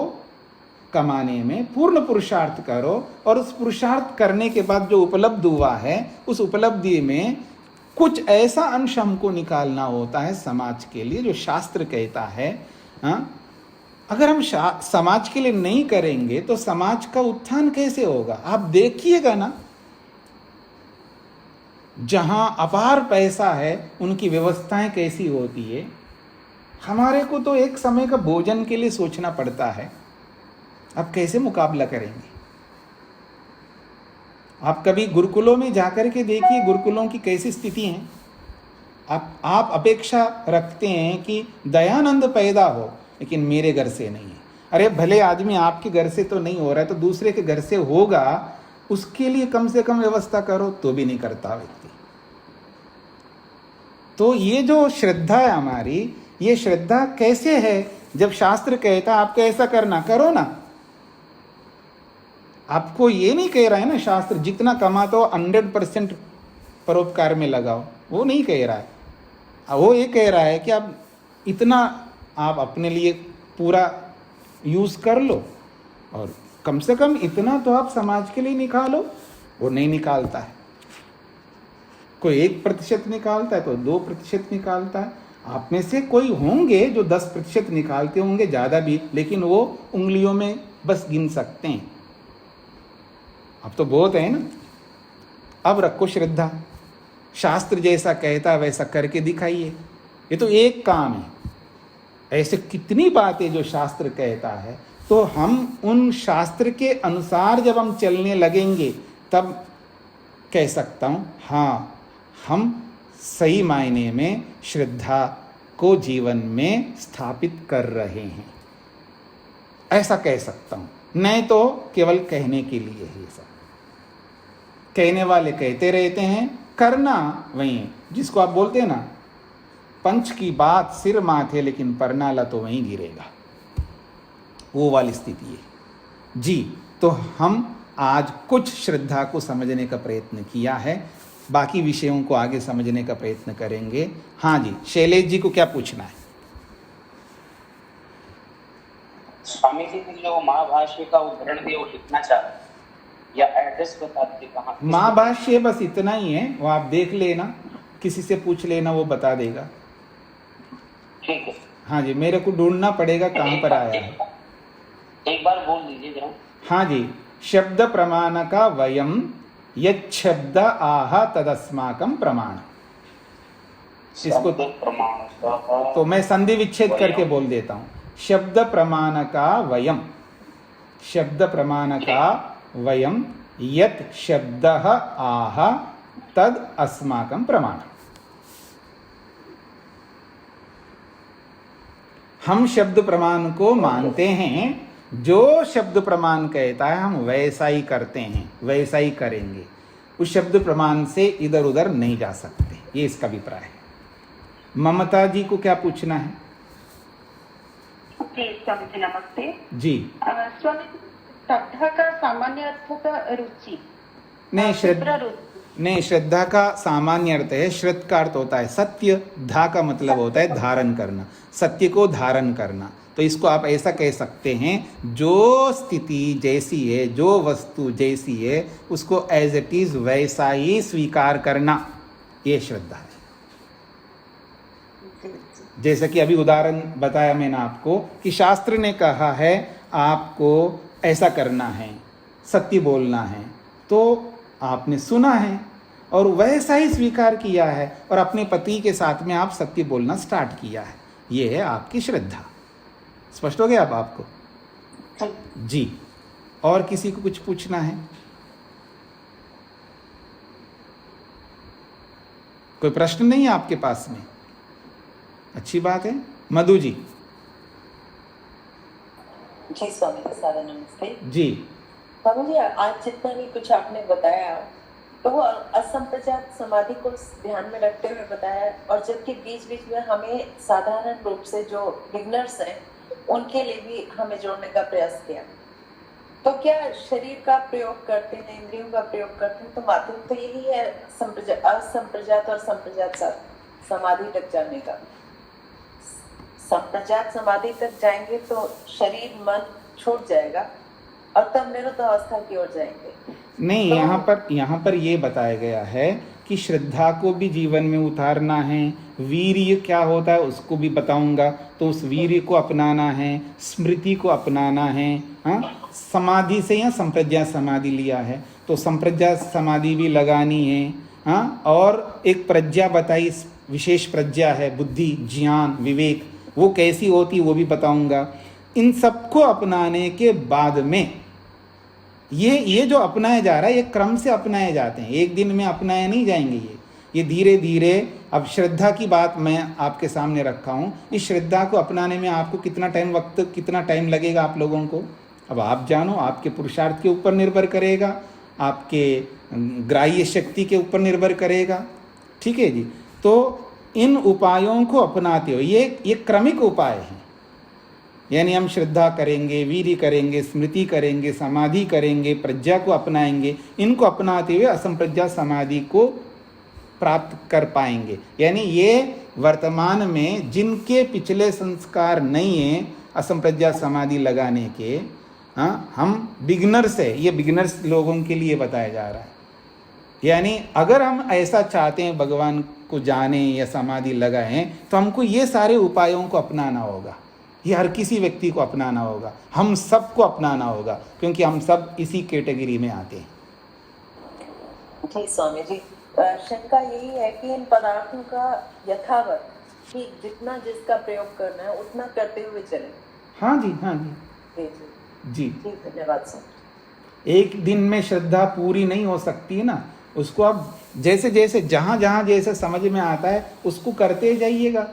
कमाने में, पूर्ण पुरुषार्थ करो, और उस पुरुषार्थ करने के बाद जो उपलब्ध हुआ है उस उपलब्धि में कुछ ऐसा अंश हमको निकालना होता है समाज के लिए, जो शास्त्र कहता है। अगर हम समाज के लिए नहीं करेंगे तो समाज का उत्थान कैसे होगा? आप देखिएगा ना, जहां अपार पैसा है उनकी व्यवस्थाएं कैसी होती है। हमारे को तो एक समय का भोजन के लिए सोचना पड़ता है, आप कैसे मुकाबला करेंगे? आप कभी गुरुकुलों में जाकर के देखिए गुरुकुलों की कैसी स्थिति है। आप अपेक्षा रखते हैं कि दयानंद पैदा हो, लेकिन मेरे घर से नहीं है। अरे भले आदमी आपके घर से तो नहीं हो रहा है तो दूसरे के घर से होगा, उसके लिए कम से कम व्यवस्था करो, तो भी नहीं करता व्यक्ति। तो ये जो श्रद्धा है हमारी, ये श्रद्धा कैसे है? जब शास्त्र कहता है आपको ऐसा करना, करो ना। आपको ये नहीं कह रहा है ना शास्त्र जितना कमाते हो 100% परोपकार में लगाओ, वो नहीं कह रहा है। वो ये कह रहा है कि आप इतना आप अपने लिए पूरा यूज कर लो, और कम से कम इतना तो आप समाज के लिए निकालो। वो नहीं निकालता है। कोई 1% निकालता है तो 2% निकालता है। आप में से कोई होंगे जो 10% निकालते होंगे, ज़्यादा भी, लेकिन वो उंगलियों में बस गिन सकते हैं। अब तो बहुत है ना। अब रखो श्रद्धा, शास्त्र जैसा कहता है वैसा करके दिखाइए। ये तो एक काम है। ऐसे कितनी बातें जो शास्त्र कहता है, तो हम उन शास्त्र के अनुसार जब हम चलने लगेंगे तब कह सकता हूँ हाँ, हम सही मायने में श्रद्धा को जीवन में स्थापित कर रहे हैं, ऐसा कह सकता हूँ। नहीं तो केवल कहने के लिए ही सब कहने वाले कहते रहते हैं, करना वही जिसको आप बोलते हैं ना, पंच की बात सिर माथे लेकिन परनाला तो वहीं गिरेगा, वो वाली स्थिति है जी। तो हम आज कुछ श्रद्धा को समझने का प्रयत्न किया है, बाकी विषयों को आगे समझने का प्रयत्न करेंगे। हाँ जी, शैलेश जी को क्या पूछना है? स्वामी जी ने जो महाभाष्य का उदाहरण दिया वो लिखना चाह रहे हैं या एड्रेस बता दीजिए कहाँ? महाभाष्य बस इतना ही है, वो आप देख लेना, किसी से पूछ लेना, वो बता देगा। ठीक है। हाँ जी, मेरे को ढूंढना पड़ेगा कहाँ पर आया है। एक बार बोल दीजिए जरा। हाँ जी, शब्द प्रमाण का वयम, यत् शब्द आह तदस्माकं प्रमाण। इसको तो मैं संधि विच्छेद करके बोल देता हूं। शब्द प्रमाण का वयम, शब्द प्रमाण का वयम, यत् शब्द आह तद अस्माकं प्रमाण। हम शब्द प्रमाण को मानते हैं, जो शब्द प्रमाण कहता है हम वैसा ही करते हैं, वैसा ही करेंगे। उस शब्द प्रमाण से इधर उधर नहीं जा सकते, ये इसका अभिप्राय है। ममता जी को क्या पूछना है? जी स्वामी जी नमस्ते जी। स्वामी श्रद्धा का सामान्य अर्थ का रुचि नहीं, श्रद्धा का सामान्य अर्थ है, श्रद्ध का अर्थ होता है सत्य, धा का मतलब होता है धारण करना, सत्य को धारण करना। तो इसको आप ऐसा कह सकते हैं, जो स्थिति जैसी है, जो वस्तु जैसी है, उसको एज इट इज वैसा ही स्वीकार करना, ये श्रद्धा है। जैसा कि अभी उदाहरण बताया मैंने आपको कि शास्त्र ने कहा है आपको ऐसा करना है, सत्य बोलना है, तो आपने सुना है और वैसा ही स्वीकार किया है और अपने पति के साथ में आप सत्य बोलना स्टार्ट किया है। ये है आपकी श्रद्धा। स्पष्ट हो गया अब आपको? जी। और किसी को कुछ पूछना है? कोई प्रश्न नहीं है आपके पास में? अच्छी बात है। मधु जी। जी स्वामी जी, सारा नमस्ते जी। स्वामी जी, आज जितना भी कुछ आपने बताया तो वो असंप्रजात समाधि को ध्यान में रखते हुए बताया, और जबकि बीच बीच में हमें साधारण रूप से जो बिगनर्स हैं उनके लिए भी हमें जोड़ने का प्रयास किया। तो क्या शरीर का प्रयोग करते हैं, इंद्रियों का प्रयोग करते हैं, तो माध्यम तो यही है असंप्रजात और संप्रजात समाधि तक जाने का। संप्रजात समाधि तक जाएंगे तो शरीर मन छूट जाएगा और तब निरुद्ध अवस्था की ओर जाएंगे। नहीं, यहाँ पर ये बताया गया है कि श्रद्धा को भी जीवन में उतारना है, वीर्य क्या होता है उसको भी बताऊंगा, तो उस वीर्य को अपनाना है, स्मृति को अपनाना है। हाँ, समाधि से यहाँ संप्रज्ञा समाधि लिया है, तो संप्रज्ञा समाधि भी लगानी है। हाँ, और एक प्रज्ञा बताई, विशेष प्रज्ञा है, बुद्धि, ज्ञान, विवेक, वो कैसी होती वो भी बताऊंगा। इन सबको अपनाने के बाद में ये जो अपनाया जा रहा है, ये क्रम से अपनाए जाते हैं, एक दिन में अपनाए नहीं जाएंगे। ये धीरे धीरे। अब श्रद्धा की बात मैं आपके सामने रखा हूँ, इस श्रद्धा को अपनाने में आपको कितना टाइम लगेगा आप लोगों को, अब आप जानो, आपके पुरुषार्थ के ऊपर निर्भर करेगा, आपके ग्राह्य शक्ति के ऊपर निर्भर करेगा। ठीक है जी। तो इन उपायों को अपनाते हो, ये क्रमिक उपाय हैं। यानी हम श्रद्धा करेंगे, वीर्य करेंगे, स्मृति करेंगे, समाधि करेंगे, प्रज्ञा को अपनाएंगे। इनको अपनाते हुए असंप्रज्ञा समाधि को प्राप्त कर पाएंगे। यानी ये वर्तमान में जिनके पिछले संस्कार नहीं है असंप्रज्ञा समाधि लगाने के, हाँ, हम बिगिनर्स है, ये बिगिनर्स लोगों के लिए बताया जा रहा है। यानी अगर हम ऐसा चाहते हैं भगवान को जाने या समाधि लगाएं, तो हमको ये सारे उपायों को अपनाना होगा। ये हर किसी व्यक्ति को अपनाना होगा, हम सबको अपनाना होगा, क्योंकि हम सब इसी कैटेगरी में आते हैं। जी स्वामी जी, शंका यही है कि इन पदार्थों का यथावत कि जितना जिसका प्रयोग करना है उतना करते हुए चले। हाँ जी, हाँ जी, जी जी धन्यवाद सर। एक दिन में श्रद्धा पूरी नहीं हो सकती है ना, उसको आप जैसे जैसे जहाँ जैसे समझ में आता है उसको करते जाइएगा।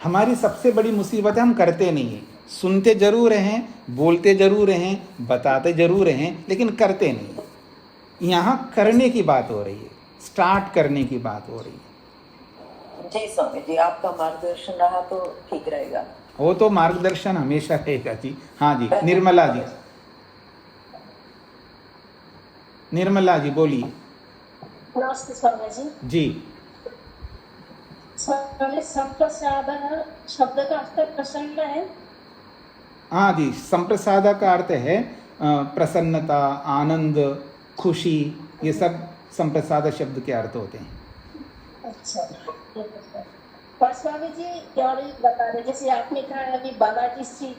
हमारी सबसे बड़ी मुसीबत है हम करते नहीं हैं, सुनते जरूर हैं, बोलते जरूर हैं, बताते जरूर हैं, लेकिन करते नहीं। यहाँ करने की बात हो रही है, स्टार्ट करने की बात हो रही है। जी स्वामी जी, आपका मार्गदर्शन रहा तो ठीक रहेगा। वो तो मार्गदर्शन हमेशा रहेगा जी। हाँ जी, निर्मला जी। निर्मला जी बोलिए। नमस्ते स्वामी जी। जी। स्वामी संप्रसाद शब्द का अर्थ प्रसन्न है? हाँ जी, संप्रसाद का अर्थ है प्रसन्नता, आनंद, खुशी, ये सब संप्रसाद शब्द के अर्थ होते हैं। अच्छा, और स्वामी जी और एक बता रहे, जैसे आपने कहा अभी बालाजी श्री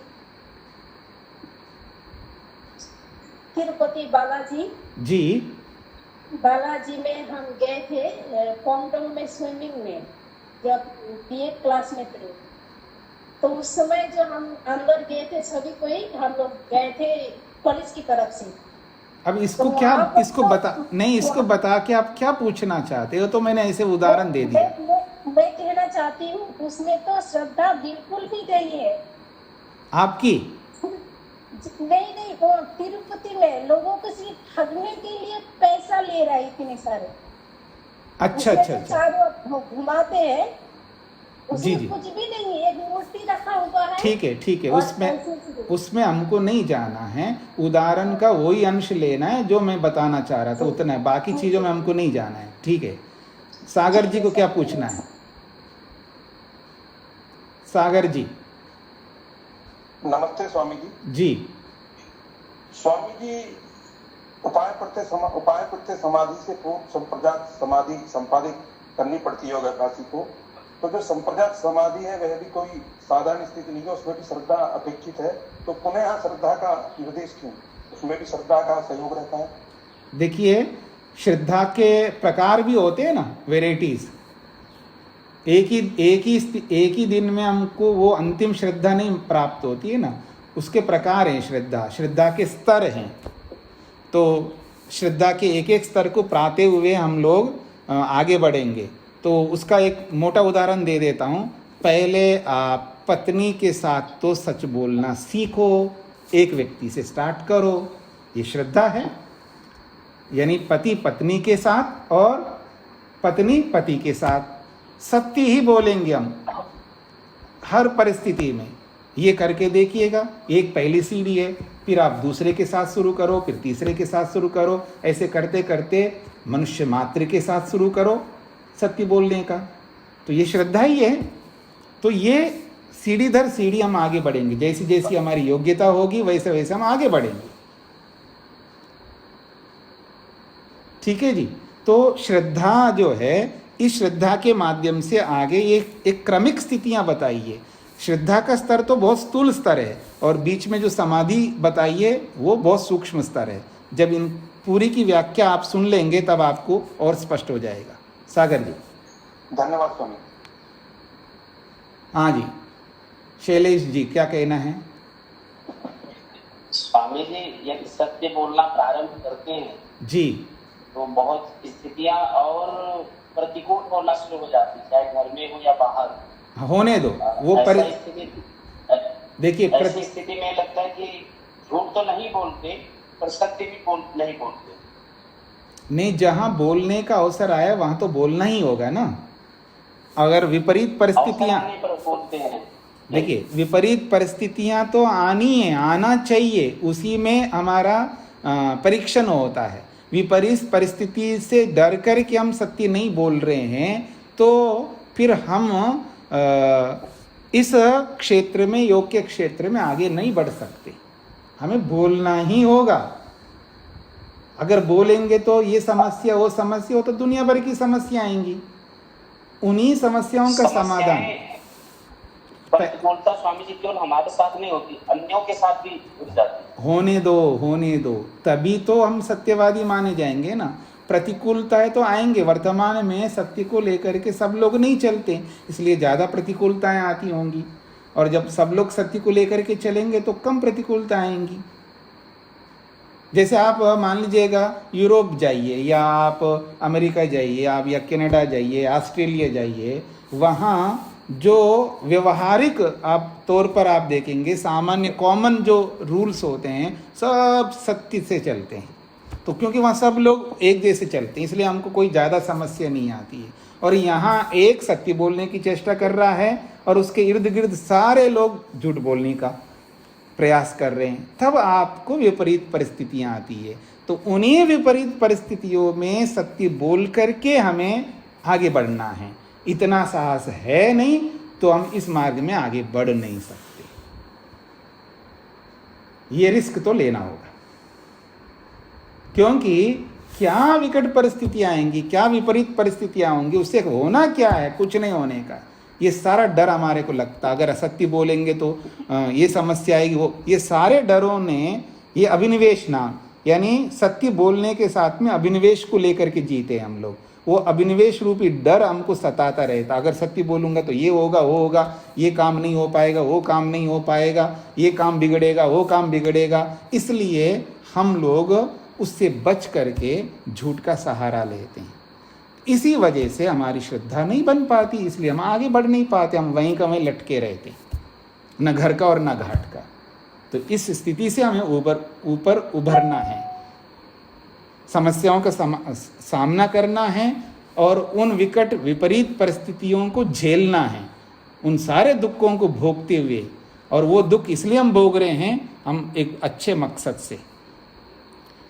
तिरुपति बालाजी जी, बालाजी में हम गए थे कोंगडोंग में स्विमिंग में, जब बीए क्लास में थे। तो उस समय जो हम अंदर गए थे सभी कोई, हम लोग गए थे पुलिस की तरफ से। अब इसको तो क्या, वहाँ पर इसको बता नहीं, इसको बता के आप क्या पूछना चाहते हो? तो मैंने ऐसे उदाहरण दे दिया। मैं कहना चाहती हूँ उसमें तो श्रद्धा बिल्कुल भी नहीं है। आपकी नहीं, वो तिरुपति में लोगों को सिर्फ ठगने के लिए पैसा ले रहा है इतने सारे। अच्छा उसमें अच्छा जो अच्छा, चारों घुमाते हैं जी, उसमें जी। कुछ भी नहीं है, एक मूर्ति रखा हुआ है। ठीक है ठीक है, और उसमें पैसे उसमें हमको नहीं जाना है। उदाहरण का वही अंश लेना है जो मैं बताना चाह रहा था, उतना है। बाकी चीजों में हमको नहीं जाना है। ठीक है, सागर जी को क्या पूछना है? सागर जी। नमस्ते स्वामी जी। जी स्वामी जी, उपाय प्रत्यय समाधि से पूर्व संप्रजात समाधि संपादित करनी पड़ती है योगाभ्यासी को। तो जो संप्रजात समाधि है वह भी कोई साधारण स्थिति नहीं है, उसमें भी श्रद्धा अपेक्षित है। तो पुनः यहाँ श्रद्धा का निर्देश क्यों? उसमें भी श्रद्धा का सहयोग रहता है। देखिए, श्रद्धा के प्रकार भी होते हैं ना, वेराइटीज। एक ही दिन में हमको वो अंतिम श्रद्धा नहीं प्राप्त होती है ना, उसके प्रकार हैं। श्रद्धा के स्तर हैं। तो श्रद्धा के एक एक स्तर को पाते हुए हम लोग आगे बढ़ेंगे। तो उसका एक मोटा उदाहरण दे देता हूँ। पहले आप पत्नी के साथ तो सच बोलना सीखो, एक व्यक्ति से स्टार्ट करो, ये श्रद्धा है। यानी पति पत्नी के साथ और पत्नी पति के साथ सत्य ही बोलेंगे हम हर परिस्थिति में। ये करके देखिएगा, एक पहली सीढ़ी है। फिर आप दूसरे के साथ शुरू करो, फिर तीसरे के साथ शुरू करो। ऐसे करते करते मनुष्य मात्र के साथ शुरू करो सत्य बोलने का। तो ये श्रद्धा ही है। तो ये सीढ़ी दर सीढ़ी हम आगे बढ़ेंगे। जैसी जैसी हमारी योग्यता होगी वैसे वैसे हम आगे बढ़ेंगे। ठीक है जी। तो श्रद्धा जो है, इस श्रद्धा के माध्यम से आगे एक क्रमिक स्थितियां बताइए। श्रद्धा का स्तर तो बहुत स्थूल स्तर है, और बीच में जो समाधि बताइए वो बहुत सूक्ष्म स्तर है। जब इन पूरी की व्याख्या आप सुन लेंगे तब आपको और स्पष्ट हो जाएगा। सागर जी। धन्यवाद स्वामी। हाँ जी, शैलेश जी क्या कहना है? स्वामी जी, यदि सत्य बोलना प्रारंभ करते हैं जी तो बहुत स्थितियां और प्रतिकूल होना शुरू हो जाती, चाहे घर में हो या बाहर। होने दो वो देखिए ऐसी स्थिति में लगता है कि झूठ तो नहीं बोलते पर सत्य भी नहीं बोलते। नहीं, जहां बोलने का अवसर आया वहां तो बोलना ही होगा ना। अगर विपरीत परिस्थितियां, बोलते हैं। देखिए विपरीत परिस्थितियां तो आनी है, आना चाहिए, उसी में हमारा परीक्षण होता है। विपरीत परिस्थिति से डर कर के हम सत्य नहीं बोल रहे हैं तो फिर हम इस क्षेत्र में, योग के क्षेत्र में आगे नहीं बढ़ सकते। हमें बोलना ही होगा। अगर बोलेंगे तो ये समस्या वो समस्या हो, तो दुनिया भर की समस्या आएंगी। उन्हीं समस्याओं का समाधान। प्रतिकूलता स्वामी जी केवल हमारे साथ नहीं होती, अन्यों के साथ भी हो जाती। होने दो, तभी तो हम सत्यवादी माने जाएंगे ना। प्रतिकूलताएं तो आएंगे। वर्तमान में सत्य को लेकर के सब लोग नहीं चलते, इसलिए ज़्यादा प्रतिकूलताएं आती होंगी। और जब सब लोग सत्य को लेकर के चलेंगे तो कम प्रतिकूलता आएंगी। जैसे आप मान लीजिएगा यूरोप जाइए, या आप अमेरिका जाइए, आप या कनाडा जाइए, ऑस्ट्रेलिया जाइए, वहाँ जो व्यवहारिक आप तौर पर आप देखेंगे, सामान्य कॉमन जो रूल्स होते हैं सब सत्य से चलते हैं। तो क्योंकि वहाँ सब लोग एक जैसे चलते हैं, इसलिए हमको कोई ज़्यादा समस्या नहीं आती है। और यहाँ एक सत्य बोलने की चेष्टा कर रहा है और उसके इर्द गिर्द सारे लोग झूठ बोलने का प्रयास कर रहे हैं, तब आपको विपरीत परिस्थितियाँ आती है। तो उन्हीं विपरीत परिस्थितियों में सत्य बोल करके हमें आगे बढ़ना है। इतना साहस है नहीं तो हम इस मार्ग में आगे बढ़ नहीं सकते। ये रिस्क तो लेना होगा, क्योंकि क्या विकट परिस्थितियां आएंगी, क्या विपरीत परिस्थितियां होंगी, उससे होना क्या है? कुछ नहीं होने का। ये सारा डर हमारे को लगता, अगर असत्य बोलेंगे तो ये समस्या आएगी, वो ये सारे डरों ने, ये अभिनिवेश नाम यानी सत्य बोलने के साथ में अभिनिवेश को लेकर के जीते हम लोग। वो अभिनिवेश रूपी डर हमको सताता रहता, अगर सत्य बोलूँगा तो ये होगा वो होगा, ये काम नहीं हो पाएगा वो काम नहीं हो पाएगा, ये काम बिगड़ेगा वो काम बिगड़ेगा। इसलिए हम लोग उससे बच करके झूठ का सहारा लेते हैं। इसी वजह से हमारी श्रद्धा नहीं बन पाती, इसलिए हम आगे बढ़ नहीं पाते, हम वहीं का वहीं लटके रहते, न घर का और न घाट का। तो इस स्थिति से हमें ऊपर उभरना है, समस्याओं का सामना करना है और उन विकट विपरीत परिस्थितियों को झेलना है, उन सारे दुखों को भोगते हुए। और वो दुख इसलिए हम भोग रहे हैं, हम एक अच्छे मकसद से।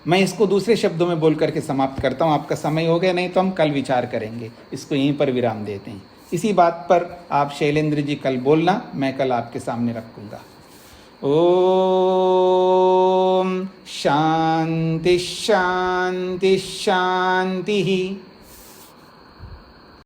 मैं इसको दूसरे शब्दों में बोल करके समाप्त करता हूँ। आपका समय हो गया, नहीं तो हम कल विचार करेंगे, इसको यहीं पर विराम देते हैं। इसी बात पर आप शैलेंद्र जी कल बोलना, मैं कल आपके सामने रखूँगा। ओम शांति शांति शांति।